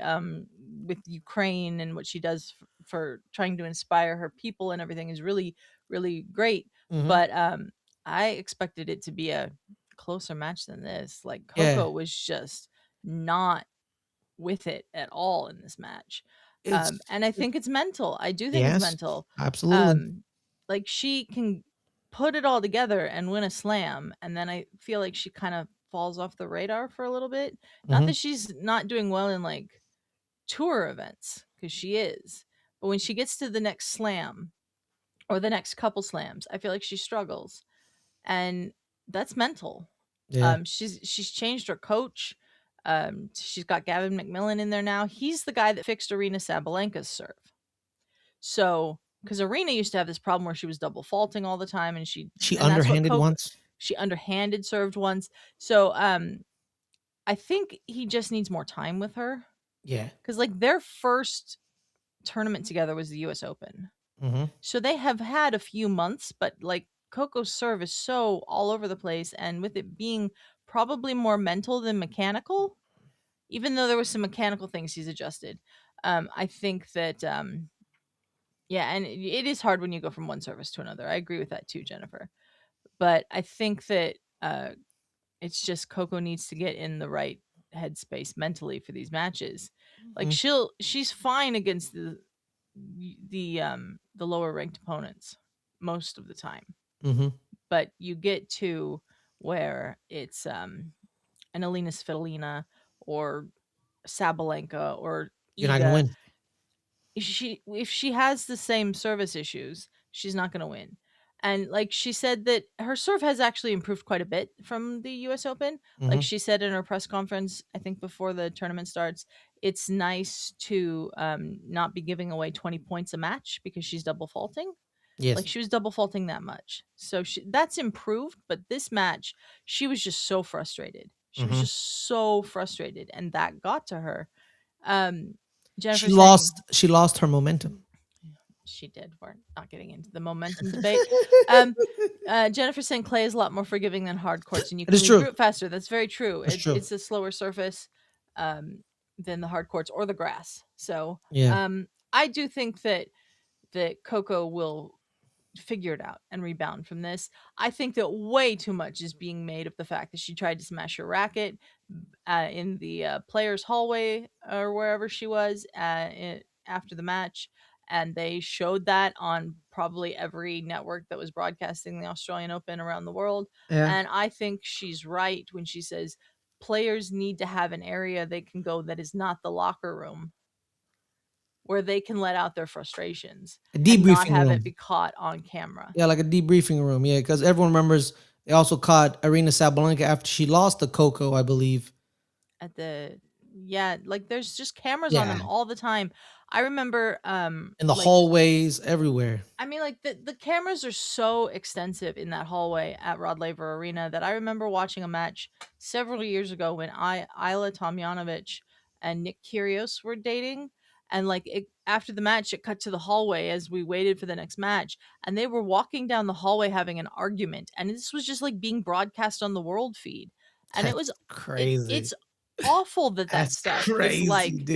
with Ukraine and what she does for trying to inspire her people and everything is really really great. Hmm. But I expected it to be a closer match than this. Like Yeah. Coco was just not with it at all in this match. It's And I think it's mental. I do think it's yes, mental. absolutely. Um, like she can put it all together and win a slam, and then I feel like she kind of falls off the radar for a little bit. Not Hmm. that she's not doing well in like tour events, because she is, but when she gets to the next slam or the next couple slams, I feel like she struggles, and that's mental. Yeah, She's changed her coach. She's got Gavin McMillan in there now. He's the guy that fixed Arena Sabalenka's serve. So, because Arena used to have this problem where she was double faulting all the time, she and that's what underhanded Coco, once. she underhanded served once. So, I think he just needs more time with her, Yeah. because like their first tournament together was the U.S. Open. Hmm. So they have had a few months, but like Coco's serve is so all over the place, and with it being probably more mental than mechanical, even though there was some mechanical things he's adjusted. I think that yeah, and it is hard when you go from one service to another. I agree with that too, Jennifer. But I think that It's just Coco needs to get in the right headspace mentally for these matches. Like Mhm. she's fine against the lower ranked opponents most of the time. Mhm. But you get to where it's an Alina Svitolina or Sabalenka or You're not gonna Iga. win. If she has the same service issues, she's not going to win. And like she said that her serve has actually improved quite a bit from the US Open. Like Mhm. she said in her press conference, I think before the tournament starts, it's nice to not be giving away 20 points a match because she's double faulting. Like Yes. she was double faulting that much. So that's improved, but this match she was just so frustrated. She was Mhm. just so frustrated and that got to her. Um She Jennifer saying lost. She lost her momentum. she did. We're not getting into the momentum debate. Um, Jennifer saying clay is a lot more forgiving than hard courts, and you It can is true. regroup faster. That's very true. That's true. It's a slower surface um, than the hard courts or the grass. So Yeah. I do think that Coco will figure it out and rebound from this. I think that way too much is being made of the fact that she tried to smash her racket in the players' hallway or wherever she was after the match. And they showed that on probably every network that was broadcasting the Australian Open around the world. Yeah. And I think she's right when she says players need to have an area they can go that is not the locker room where they can let out their frustrations A and not debriefing have it room. be caught on camera. Yeah, like a debriefing room. Yeah, because everyone remembers they also caught Arena Sabalenka after she lost to Coco, I believe. At the Yeah, like there's just cameras on them Yeah, all the time. I remember in the like hallways, everywhere. I mean, like the cameras are so extensive in that hallway at Rod Laver Arena that I remember watching a match several years ago when Isla Tomjanovic and Nick Kyrgios were dating, and after the match, it cut to the hallway as we waited for the next match, and they were walking down the hallway having an argument, and this was just like being broadcast on the world feed, and it was That's crazy. it's awful that that That's stuff is crazy,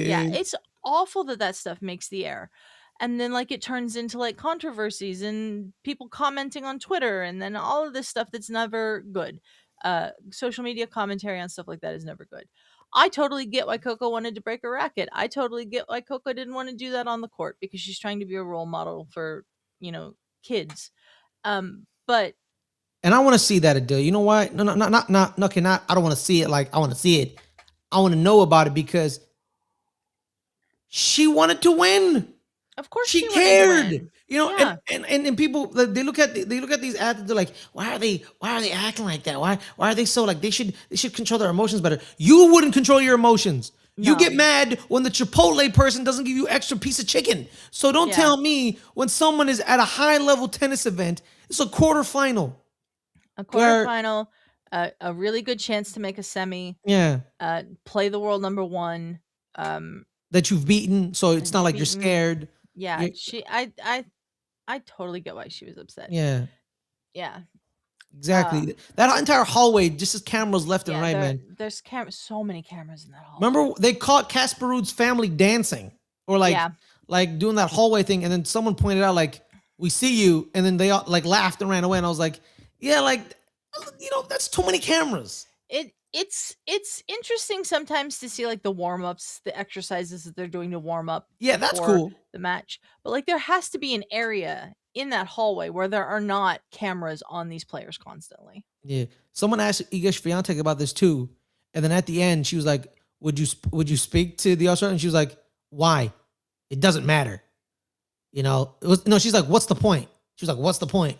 yeah, dude. it's awful that that stuff makes the air and then like it turns into like controversies and people commenting on Twitter and then all of this stuff that's never good. Social media commentary on stuff like that is never good. I totally get why Coco wanted to break a racket. I totally get why Coco didn't want to do that on the court because she's trying to be a role model for, kids. But And I want to see that, Adele. You know why? No, no, no. Okay, not. I don't want to see it. Like I want to see it. I want to know about it because she wanted to win. of course She she wanted to cared, win. you know, Yeah. and people like, they look at these athletes. They're like, why are they acting like that? Why are they so like they should control their emotions better? You wouldn't control your emotions. You get No. mad when the Chipotle person doesn't give you extra piece of chicken. So don't Yeah. tell me when someone is at a high level tennis event, it's a quarterfinal A where quarterfinal, a really good chance to make a semi, yeah play the world number one. Um, that you've beaten. So it's and not you've like you're beaten. scared. Yeah, You I totally get why she was upset. yeah Yeah. Uh exactly. That entire hallway just has cameras left and yeah, right, man. there's so many cameras in that hallway. Remember they caught Casper Ruud's family dancing or Yeah. like doing that hallway thing, and then someone pointed out like we see you, and then they all like laughed and ran away, and I was like, yeah, like that's too many cameras. It's interesting sometimes to see like the warm-ups, the exercises that they're doing to warm up Yeah, that's before cool. the match. But like there has to be an area in that hallway where there are not cameras on these players constantly. Yeah, someone asked Iga Swiatek about this too, and then at the end she was like, would you speak to the Australian? And she was like, why? It doesn't matter. It was no. She's like, what's the point? She was like, what's the point?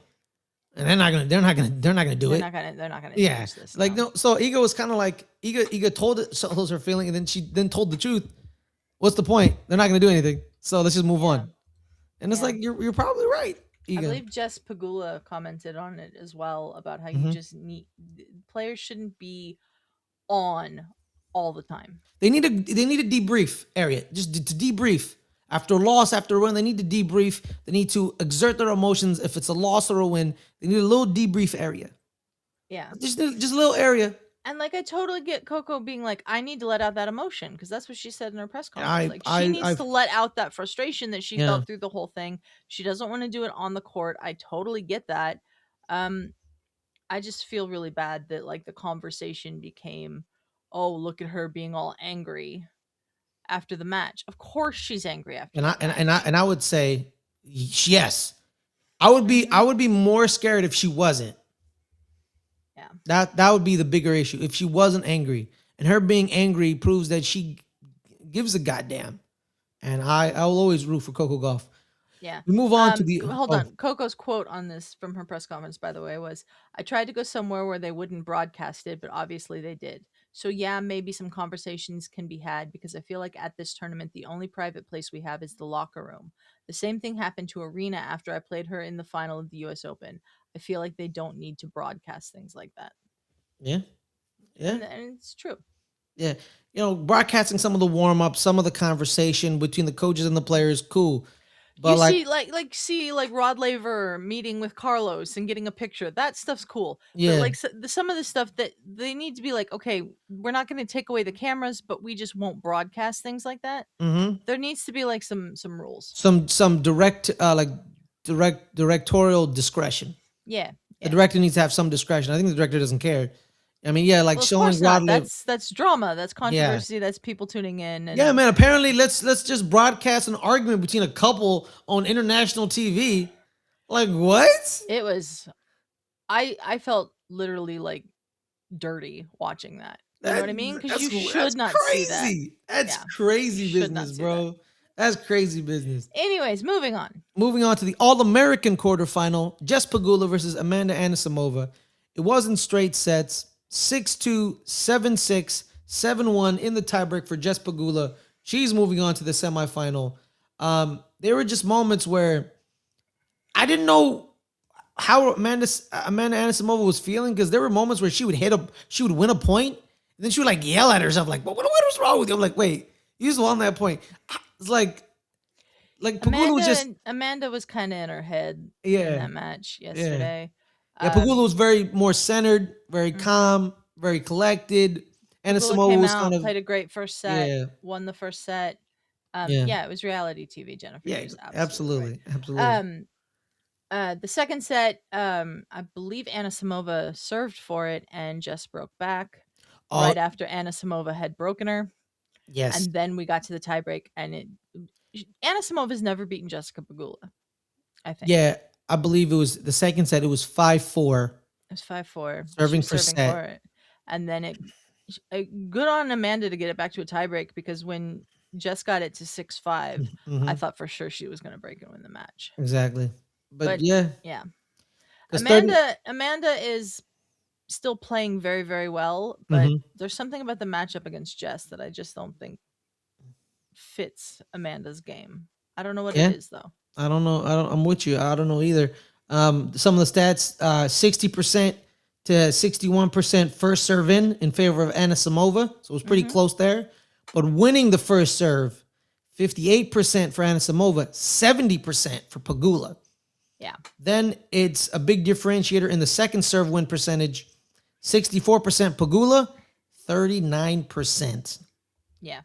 And they're not gonna do it. They're not gonna Yeah, change this. like No. no. So Ego was kind of like Ego told her feeling, and then she then told the truth. What's the point? They're not gonna do anything. So let's just move Yeah. on. And it's Yeah. like you're probably right, I Ego. believe Jess Pagula commented on it as well about how you Mhm. just need players shouldn't be on all the time. They need a debrief area just to debrief after a loss, after a win. They need to debrief. They need to exert their emotions. If it's a loss or a win, they need a little debrief area. Yeah. Just a little area. And like I totally get Coco being like, I need to let out that emotion because that's what she said in her press conference. I Like she I needs I've to let out that frustration that she yeah. felt through the whole thing. She doesn't want to do it on the court. I totally get that. Um, I just feel really bad that like the conversation became, oh, look at her being all angry after the match. Of course she's angry after And I the and, and I match. and I would say yes. I Mhm. would be more scared if she wasn't. Yeah. That would be the bigger issue if she wasn't angry. And her being angry proves that she gives a goddamn. And I will always root for Coco Golf. Yeah. We move on to the Hold oh on. Coco's quote on this from her press conference, by the way, was, I tried to go somewhere where they wouldn't broadcast it, but obviously they did. So yeah, maybe some conversations can be had because I feel like at this tournament the only private place we have is the locker room. The same thing happened to Arena after I played her in the final of the US Open. I feel like they don't need to broadcast things like that. yeah yeah And it's true. yeah. Broadcasting some of the warm up, some of the conversation between the coaches and the players, cool. But You like see, like Rod Laver meeting with Carlos and getting a picture. That stuff's cool. But yeah, like some of the stuff that they need to be like, okay, we're not going to take away the cameras, but we just won't broadcast things like that. mm-hmm. There needs to be like some rules. Some direct directorial discretion. Yeah, The yeah. director needs to have some discretion. I think the director doesn't care. I mean, yeah, like Well, of showing course Rod not. Laver. That's drama. That's Yeah, controversy. That's people tuning in, yeah, and man. Apparently, let's just broadcast an argument between a couple on international TV. Like what? it was. I felt literally like dirty watching that. You know That what I mean? Because that's you that's should not see that. crazy. That's Yeah, you crazy should business, not see that. bro. That's crazy business. Anyways, moving on. Moving on to the All American quarterfinal, Jess Pagula versus Amanda Anisimova. It was in straight sets 6-2, 7-6, 7-1 in the tiebreak for Jess Pagula. She's moving on to the semifinal. There were just moments where I didn't know how Amanda Anisimova was feeling because there were moments where she would win a point, and then she would like yell at herself, like, what was wrong with you? I'm like, wait, you just won that point. It's like Pagula was just Amanda was kind of in her head in yeah, that match yeah. yesterday. Yeah, Pagula Um, was very more centered, very mhm. calm, very collected. And Pagula Samoa came was kind out, of played a great first set, yeah, won the first set. yeah, Yeah, it was reality TV, Jennifer. yeah, You're just absolutely right. absolutely, absolutely. Um, the second set, I believe Anna Samova served for it and just broke back Oh right after Anna Samova had broken her. yes, And then we got to the tiebreak, and Anna Samova's never beaten Jessica Pegula, I think. yeah. I believe it was the second set. It was 5-4, It was 5-4. She serving was per serving for set. it. And then good on Amanda to get it back to a tiebreak because when Jess got it to 6-5, I Hmm. thought for sure she was going to break and win the match. Exactly. But But yeah, yeah, because 30. Amanda is still playing very, very well, but Mhm. there's something about the matchup against Jess that I just don't think fits Amanda's game. I don't know what it Yeah, is though. I don't know. I'm with you. I don't know either. Some of the stats: 60% to 61% first serve in favor of Anisimova, so it was pretty Mhm. close there. But winning the first serve, 58% for Anisimova, 70% for Pagula. Yeah. Then it's a big differentiator in the second serve win percentage: 64% Pagula, 39% Yeah.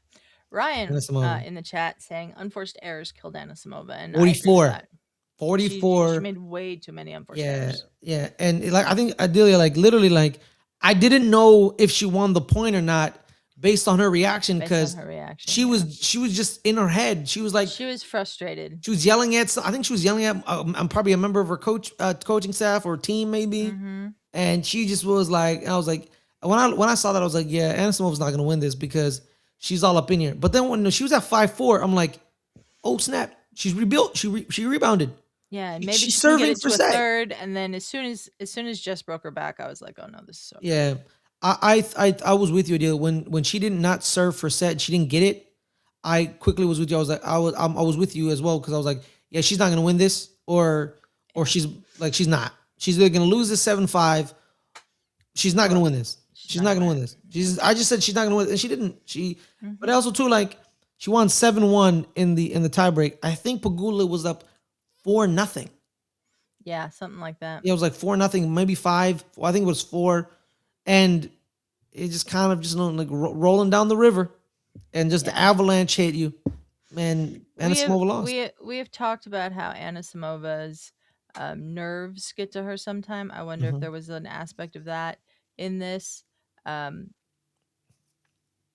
Ryan Anisimova. in the chat saying unforced errors killed Anna Samova, and I agree with 44, that. She 44. made way too many unforced Yeah, errors yeah, and like I think Adelia, like literally, like I didn't know if she won the point or not based on her reaction based on because her reaction. she Yeah, was just in her head. She was like she was frustrated. she was yelling at. I think she was yelling at. I'm probably a member of her coaching staff or team maybe, Mm-hmm. and she just was like, I was like, when I saw that, I was like, yeah, Anna Simova's not gonna win this because she's all up in here. But then when she was at 5-4, I'm like, oh snap, she's rebuilt. She rebounded. Yeah, and maybe She's she can get serving it for to a set. third, and then as soon as Jess broke her back, I was like, oh no, this is so. Yeah, I was with you, Adele. When she did not serve for set, she didn't get it. I quickly was with you. I was like, I was with you as well because I was like, yeah, she's not gonna win this, or Yeah, she's like, she's not. She's either gonna lose this 7-5. She's not gonna or win this. she's She's not not gonna gonna win win it. this. I just said she's not gonna win, and she didn't. But Mm-hmm. also too, like, she won 7-1 in the tiebreak. I think Pagula was up 4-0. Yeah, something like that. Yeah, it was like 4-0, maybe 5. I think it was 4, and it just kind of just like rolling down the river, and just the Yeah, avalanche hit you, man. And it's over lost. we have talked about how Anna Samova's nerves get to her sometime. I wonder if Hmm. there was an aspect of that in this. Um,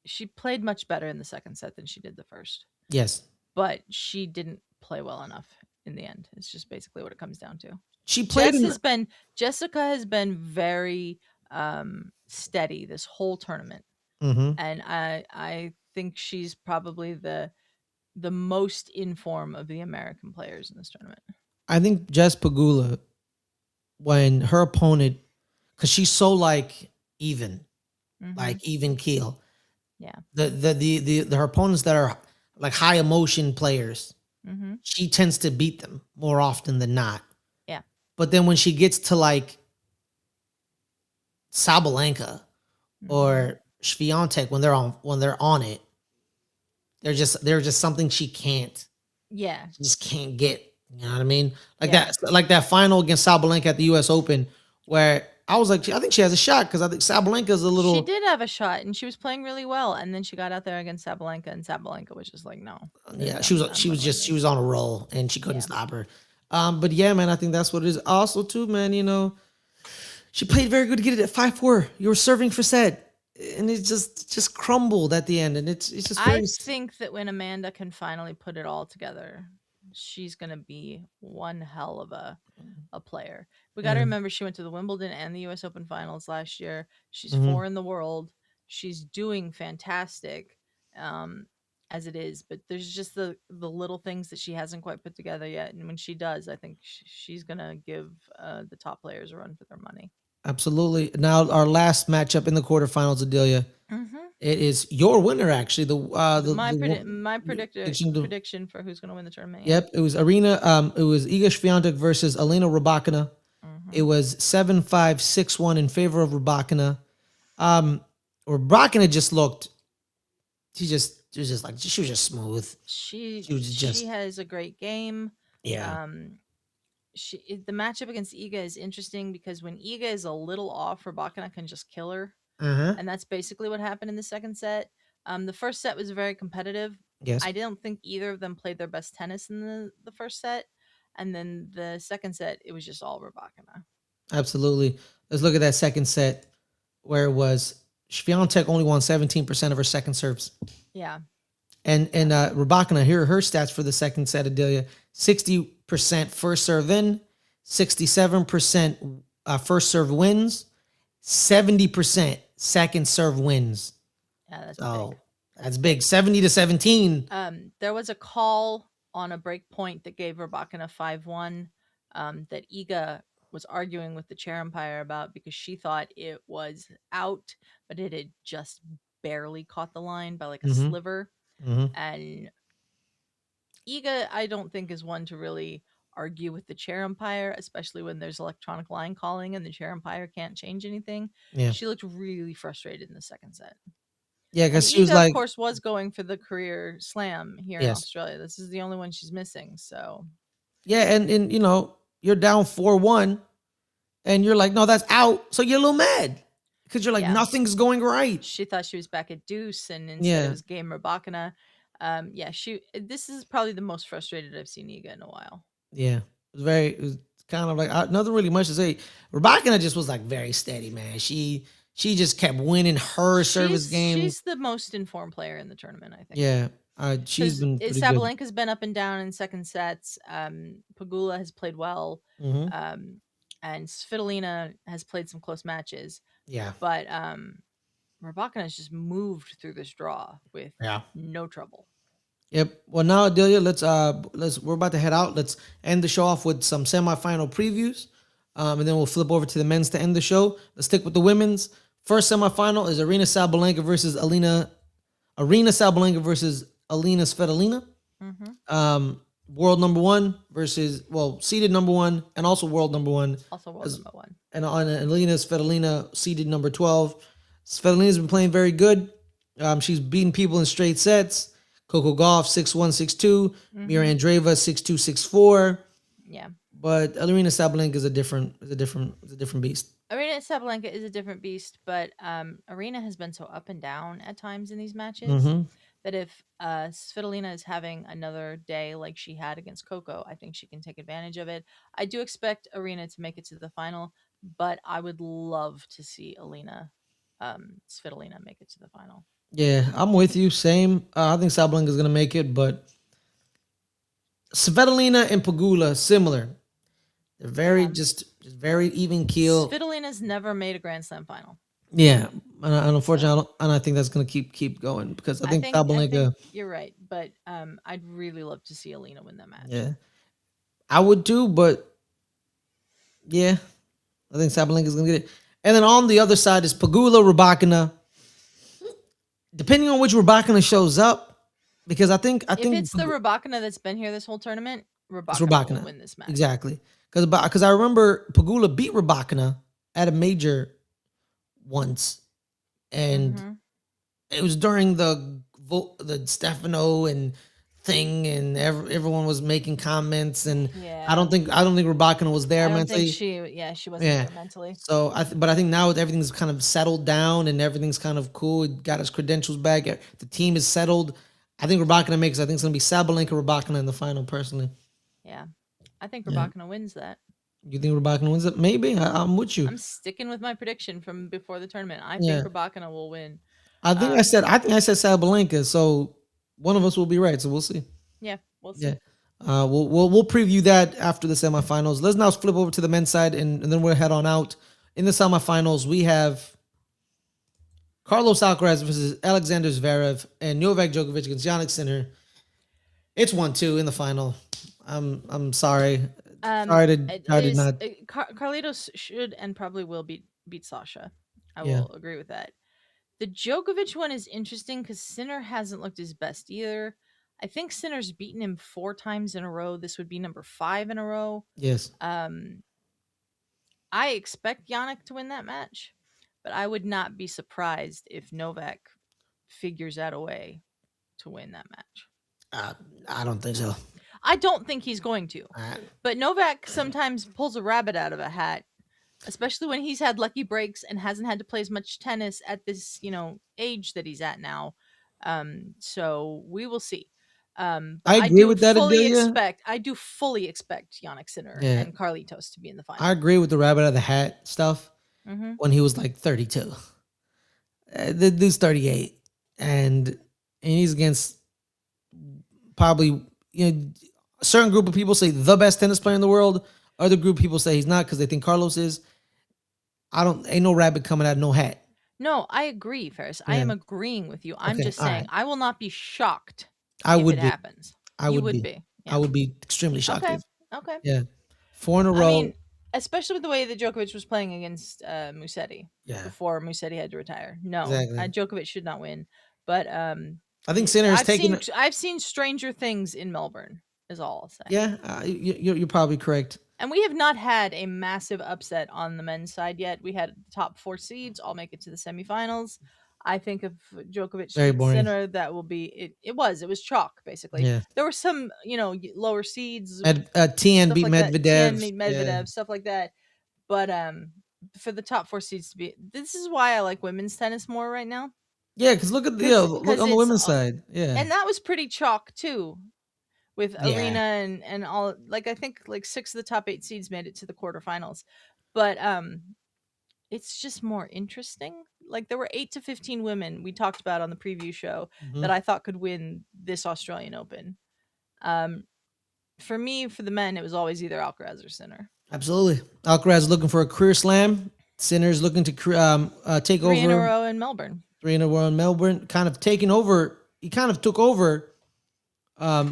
she played much better in the second set than she did the first, Yes, but she didn't play well enough in the end. It's just basically what it comes down to. she played Jess in. has been Jessica has been very steady this whole tournament, Hmm. and I think she's probably the most in form of the American players in this tournament. I think Jess Pagula, when her opponent, because she's so Mm-hmm. like even keel. Yeah. Her opponents that are like high emotion players, Mm-hmm. she tends to beat them more often than not. Yeah. But then when she gets to like Sabalenka Mm-hmm. or Swiatek, when they're on it, they're just something Yeah. she just can't get. You know what I mean? Yeah. Like that final against Sabalenka at the U.S. Open, where I was like, I think she has a shot because I think Sabalenka's a She little. did have a shot, and she was playing really well. And then she got out there against Sabalenka, and Sabalenka was just like, "No, Yeah, I'm gonna win she was this." on a roll and she couldn't Yeah. stop her. But yeah, man, I think that's what it is. Also, too, man, she played very good to get it at 5-4. You were serving for set, and it just crumbled at the end, and it's just I very. think that when Amanda can finally put it all together, she's gonna be one hell of a player. We got to Yeah. remember she went to the Wimbledon and the U.S. Open finals last year. She's Hmm. four in the world. She's doing fantastic, um, as it is. But there's just the little things that she hasn't quite put together yet. And when she does, I think she's gonna give the top players a run for their money. Absolutely. Now our last matchup in the quarterfinals, Adelia. Mm-hmm. It is your winner, actually. My Prediction. prediction for who's gonna win the tournament. Yeah. Yep, it was it was Iga Swiatek versus Elena Rybakina. It Mm-hmm. was 7-5, 6-1 in favor of Rybakina. Um, Rybakina just looked. She was just smooth. She was She just has a great game. yeah. Um, the matchup against Iga is interesting because when Iga is a little off, Rabakina can just kill her, Uh huh. and that's basically what happened in the second set. The first set was very competitive. Yes, I don't think either of them played their best tennis in the first set, and then the second set it was just all Rabakina. absolutely. Let's look at that second set where it was Swiatek only won 17% of her second serves. Yeah, And yeah, Rybakina, here are her stats for the second set, Adelia. 60% first serve in, 67% first serve wins, 70% second serve wins. yeah. That's big. So That's that's big. big. 70-17. There was a call on a break point that gave Rabakina 5-1 that Iga was arguing with the chair umpire about because she thought it was out, but it had just barely caught the line by like a Mm-hmm. sliver. Mm-hmm. And Iga, I don't think, is one to really argue with the chair umpire, especially when there's electronic line calling and the chair umpire can't change anything. Yeah. She looked really frustrated in the second set. Yeah, And because she was Iga, of like, course, was going for the career slam here in yes. Australia. This is the only one she's missing. So, Yeah, and you're down 4-1 and you're like, no, that's out. So you're a little mad. Because you're like, yeah, nothing's going right. she thought she was back at deuce, and instead it Yeah. was game Rabakina. Yeah, this is probably the most frustrated I've seen Iga in a while. Yeah, it was kind of like nothing really much to say. Rebecca just was like very steady, man. She just kept winning her service game. She's the most informed player in the tournament, I think. Yeah, she's Because been pretty good. Sabalenka's been up and down in second sets. Pagula has played well, Hmm. um, and Svitolina has played some close matches. Yeah, But Rybakina has just moved through this draw with yeah. no trouble. Yep. Well, now Adelia, let's we're about to head out. Let's end the show off with some semifinal previews, and then we'll flip over to the men's to end the show. Let's stick with the women's. First semifinal is Arena Sabalenka versus Alina Svitolina. Mm-hmm. World number one versus seeded number one and also world number one, Also, world as number one. and on Alina Svitolina seeded number 12. Svitolina's been playing very good. She's beating people in straight sets. Coco Gauff 6-1, 6-2. Mira Mm-hmm. Andreeva 6-2, 6-4. Yeah. But Arena Sabalenka is a different beast. Arena Sabalenka is a different beast, but Arena has been so up and down at times in these matches Mm-hmm. that if Svitolina is having another day like she had against Coco, I think she can take advantage of it. I do expect Arena to make it to the final, but I would love to see Svitolina make it to the final. Yeah, I'm with you. Same. I think Sabalenka is gonna make it, but Svitolina and Pagula similar. They're very Yeah. just very even keel. Svitolina's never made a Grand Slam final. Yeah, and unfortunately, So and I think that's gonna keep going because I think I think Sabalenka. you're right, but I'd really love to see Alina win that match. Yeah, I would too, but yeah, I think Sabalenka is gonna get it. And then on the other side is Pagula Rybakina. Depending on which Rybakina shows up, because I If think it's the Rybakina that's been here this whole tournament, it's Rybakina will Rybakina win this match. exactly because I remember Pagula beat Rybakina at a major once, and Mm-hmm. it was during the Stefano and thing, and everyone was making comments, and Yeah. I don't think Rybakina was there I don't think mentally. she wasn't Yeah. there mentally. So but I think now everything's kind of settled down and everything's kind of cool. He got his credentials back. The team is settled. I think Rybakina makes. I think it's gonna be Sabalenka Rybakina in the final. Personally, Yeah. I think yeah. Rybakina wins that. You think Rybakina wins it? Maybe. I'm with you. I'm sticking with my prediction from before the tournament. I think Yeah. Rybakina will win. I think I said Sabalenka. So one of us will be right. So we'll see. Yeah, we'll Yeah. see. We'll preview that after the semifinals. Let's now flip over to the men's side, and then we'll head on out. In the semifinals, we have Carlos Alcaraz versus Alexander Zverev and Novak Djokovic against Jannik Sinner. It's 1-2 in the final. I'm sorry. It Sorry to is not. Carlitos should and probably will beat Sasha. I Yeah. will agree with that. The Djokovic one is interesting because Sinner hasn't looked his best either. I think Sinner's beaten him 4 times in a row. This would be number 5 in a row. Yes. Um, I expect Yannick to win that match, but I would not be surprised if Novak figures out a way to win that match. Uh, I don't think so. I don't think he's going to, Uh, but Novak sometimes pulls a rabbit out of a hat, especially when he's had lucky breaks and hasn't had to play as much tennis at this, age that he's at now. So we will see. But I agree with that, Adelia. I do fully expect Yannick Sinner Yeah. and Carlitos to be in the I final. agree with the rabbit out of the hat stuff Hmm. when he was like 32. The dude's 38, and he's against probably a certain group of people say the best tennis player in the world. Other group of people say he's not because they think Carlos is. I don't ain't no rabbit coming out of no hat. No, I agree, Ferris. I Yeah. am agreeing with you. I'm Okay. just All saying right. I will not be shocked I if would it be. happens. I You would would be. be. I Yeah. would be extremely shocked Okay. if. Okay. Yeah. 4 in a I row. mean, especially with the way that Djokovic was playing against Musetti Yeah. before Musetti had to retire. No, Exactly. Djokovic should not win. But I think Sinner is taking. I've seen stranger things in Melbourne. Is all I'll say. Yeah. You're probably correct. And we have not had a massive upset on the men's side yet. We had the top 4 seeds all make it to the semifinals. I think if Djokovic Very beats boring. Sinner, that will be it. It was chalk basically. Yeah. There were some lower seeds, TN stuff beat like that. Tien Medvedev. meet Yeah. Medvedev, stuff like that. But for the top 4 seeds to be, this is why I like women's tennis more right now. Yeah. Because look at the look Because on the it's women's side. Yeah. and that was pretty chalk too with Yeah. Arena and all. Like I think like 6 of the top 8 seeds made it to the quarterfinals, but it's just more interesting. Like there were 8 to 15 women we talked about on the preview show Mhm. that I thought could win this Australian Open. Um, for me, for the men, it was always either Alcaraz or Sinner. Absolutely. Alcaraz looking for a career slam. Sinner's looking to take 3 in a over row in Melbourne. 3 in a row in Melbourne. Kind of taking over. He kind of took over um, Are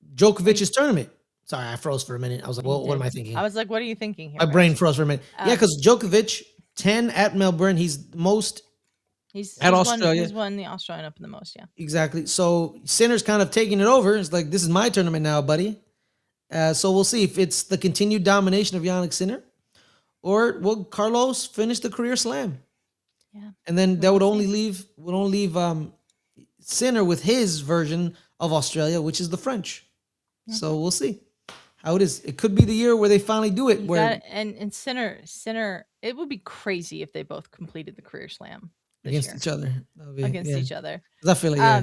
you, Djokovic's tournament. Sorry, I froze for a minute. I was like, you well, what am did. I I thinking? was like, what are you thinking here, My brain Ferris? froze for a minute. Yeah, because Djokovic, 10 at Melbourne. He's the most at Australia. He's won the Australian Open the most, yeah. Exactly. So Sinner's kind of taking it over. It's like, this is my tournament now, buddy. So we'll see if it's the continued domination of Jannik Sinner, or will Carlos finish the career slam? Yeah. And then We that will would only leave Sinner with his version of Australia, which is the French. So we'll see how it is. It could be the year where they finally do it. You Where got and Sinner, it would be crazy if they both completed the career slam. this against year each other. That'll be, against yeah. each other. 'Cause I feel like, yeah.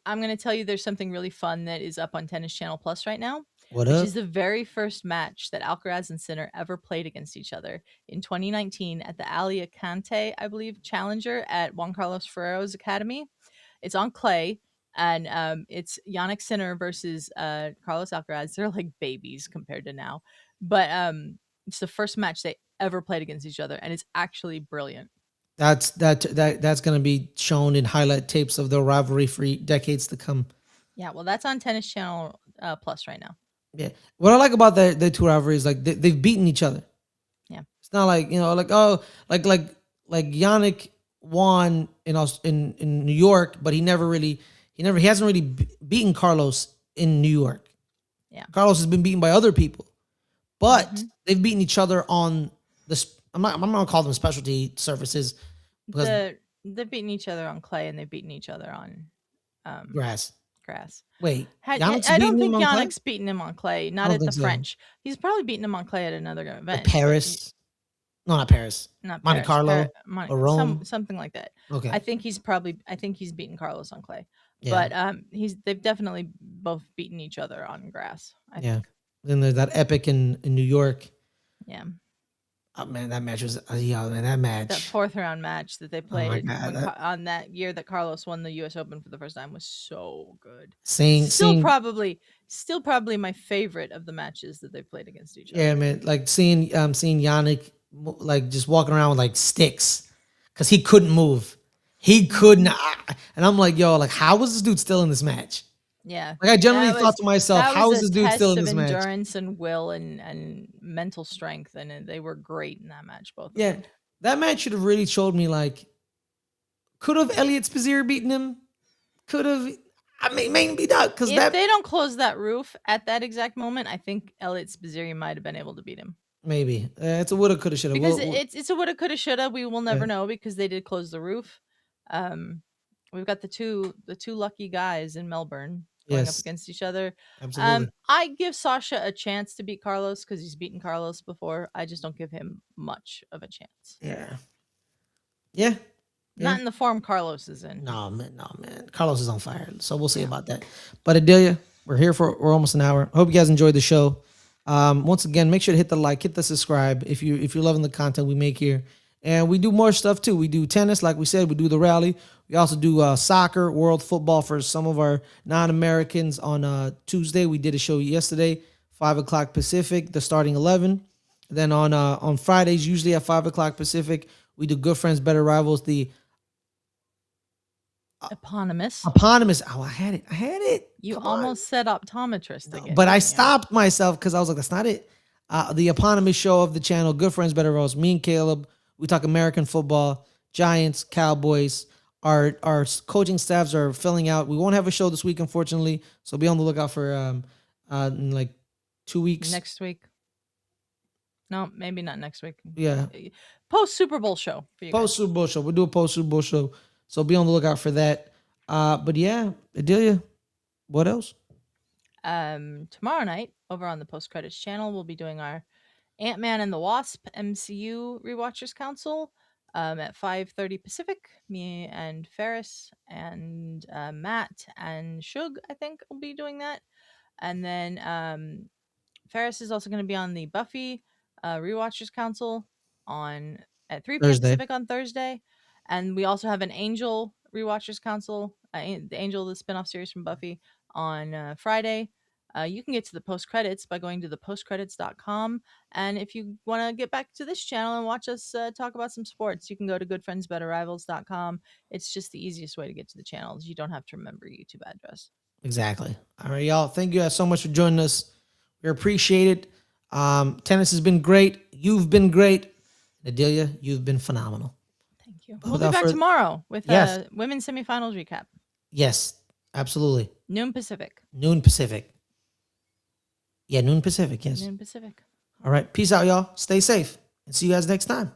I'm going to tell you there's something really fun that is up on Tennis Channel Plus right now, What which up? is the very first match that Alcaraz and Sinner ever played against each other in 2019 at the Alicante, I believe, Challenger at Juan Carlos Ferrero's Academy. It's on clay, and it's Yannick Sinner versus Carlos Alcaraz. They're like babies compared to now, but it's the first match they ever played against each other, and it's actually brilliant. That's gonna be shown in highlight tapes of the rivalry for decades to come. Yeah, well, that's on Tennis Channel Plus right now. Yeah. What I like about the two rivalries, like they've beaten each other. Yeah. It's not like, like, oh, like Yannick won in New York, but he hasn't really beaten Carlos in New York. Yeah. Carlos has been beaten by other people, but Mhm. they've beaten each other on I'm not gonna call them specialty surfaces because They've beaten each other on clay and they've beaten each other on um, grass. grass. Wait, Yannick's I beaten don't him think on clay? Yannick's beaten him on clay. I Not don't at the think so. French. He's probably beaten him on clay at another Like event, but Paris. No, not Paris. not Monte Paris. Carlo or Rome. Something like that. Okay. I think he's beaten Carlos on clay, Yeah. but they've definitely both beaten each other on grass. I Yeah. think. Then there's that epic in New York. Yeah. Oh man, that match was yeah, man, that match. That fourth round match that they Oh my played god. on that year that Carlos won the U.S. Open for the first time was so good. Seeing Still probably my favorite of the matches that they've played against each yeah, other. man, like seeing Yannick like just walking around with like sticks because he couldn't move. He couldn't, and I'm like, yo, like, how is this dude still in this match? Yeah, Like, I generally thought to myself, that was how is a this dude still test in of this match? endurance and will and mental strength, and they were great in that match, both of Yeah, them. that match should have really showed me like, could have Elliot Spizier beaten him? Could have. I mean, maybe not because If that they don't close that roof at that exact moment, I think Elliot Spizzeri might have been able to beat him. maybe it's a woulda, coulda, shoulda. Because it's a woulda, coulda, shoulda. We will never Yeah. know because they did close the roof. We've got the two lucky guys in Melbourne going up Yes, against each other. absolutely. I give Sasha a chance to beat Carlos because he's beaten Carlos before. I just don't give him much of a chance. Yeah. Yeah. Not in the form Carlos is in. No, man. Carlos is on fire. So we'll see Yeah. about that. But Adelia, we're almost an hour. I hope you guys enjoyed the show. Once again, make sure to hit the like, hit the subscribe if you're loving the content we make here. And we do more stuff too. We do tennis, like we said, we do the rally. We also do soccer, world football for some of our non-Americans on Tuesday. We did a show yesterday, 5 o'clock Pacific, the starting 11. Then on Fridays, usually at 5 o'clock Pacific, we do Good Friends, Better Rivals, the Eponymous. eponymous. Oh, I had it. You Come on. almost said optometrist No, again. but I didn't you? stopped myself because I was like, that's not it. The eponymous show of the channel, Good Friends, Better Rivals. Me and Caleb, we talk American football, Giants, Cowboys. Our coaching staffs are filling out. We won't have a show this week, unfortunately. So be on the lookout for in like 2 weeks. Next week. No, maybe not next week. Yeah. Post Super Bowl show for you Post guys. Super Bowl show. We'll do a post Super Bowl show. So be on the lookout for that. But yeah, Adelia, what else? Tomorrow night over on the Post Credits channel, we'll be doing our Ant-Man and the Wasp MCU Rewatchers Council at 5:30 Pacific. Me and Ferris and Matt and Shug, I think, will be doing that. And then Ferris is also going to be on the Buffy Rewatchers Council on at 3 p.m. Thursday. Pacific on Thursday. And we also have an Angel Rewatchers Council, the Angel, the spinoff series from Buffy, on Friday. You can get to the post credits by going to thepostcredits.com. And if you want to get back to this channel and watch us talk about some sports, you can go to goodfriendsbetterrivals.com. It's just the easiest way to get to the channels. You don't have to remember a YouTube address. Exactly. All right, y'all. Thank you guys so much for joining us. We appreciate it. Tennis has been great. You've been great. Adelia, you've been phenomenal. Thank you. But We'll be without back further- tomorrow with Yes. women's semifinals recap. Yes, absolutely. Noon Pacific. Noon Pacific. Yeah, noon Pacific. Yes. Noon Pacific. All right. Peace out, y'all. Stay safe and see you guys next time.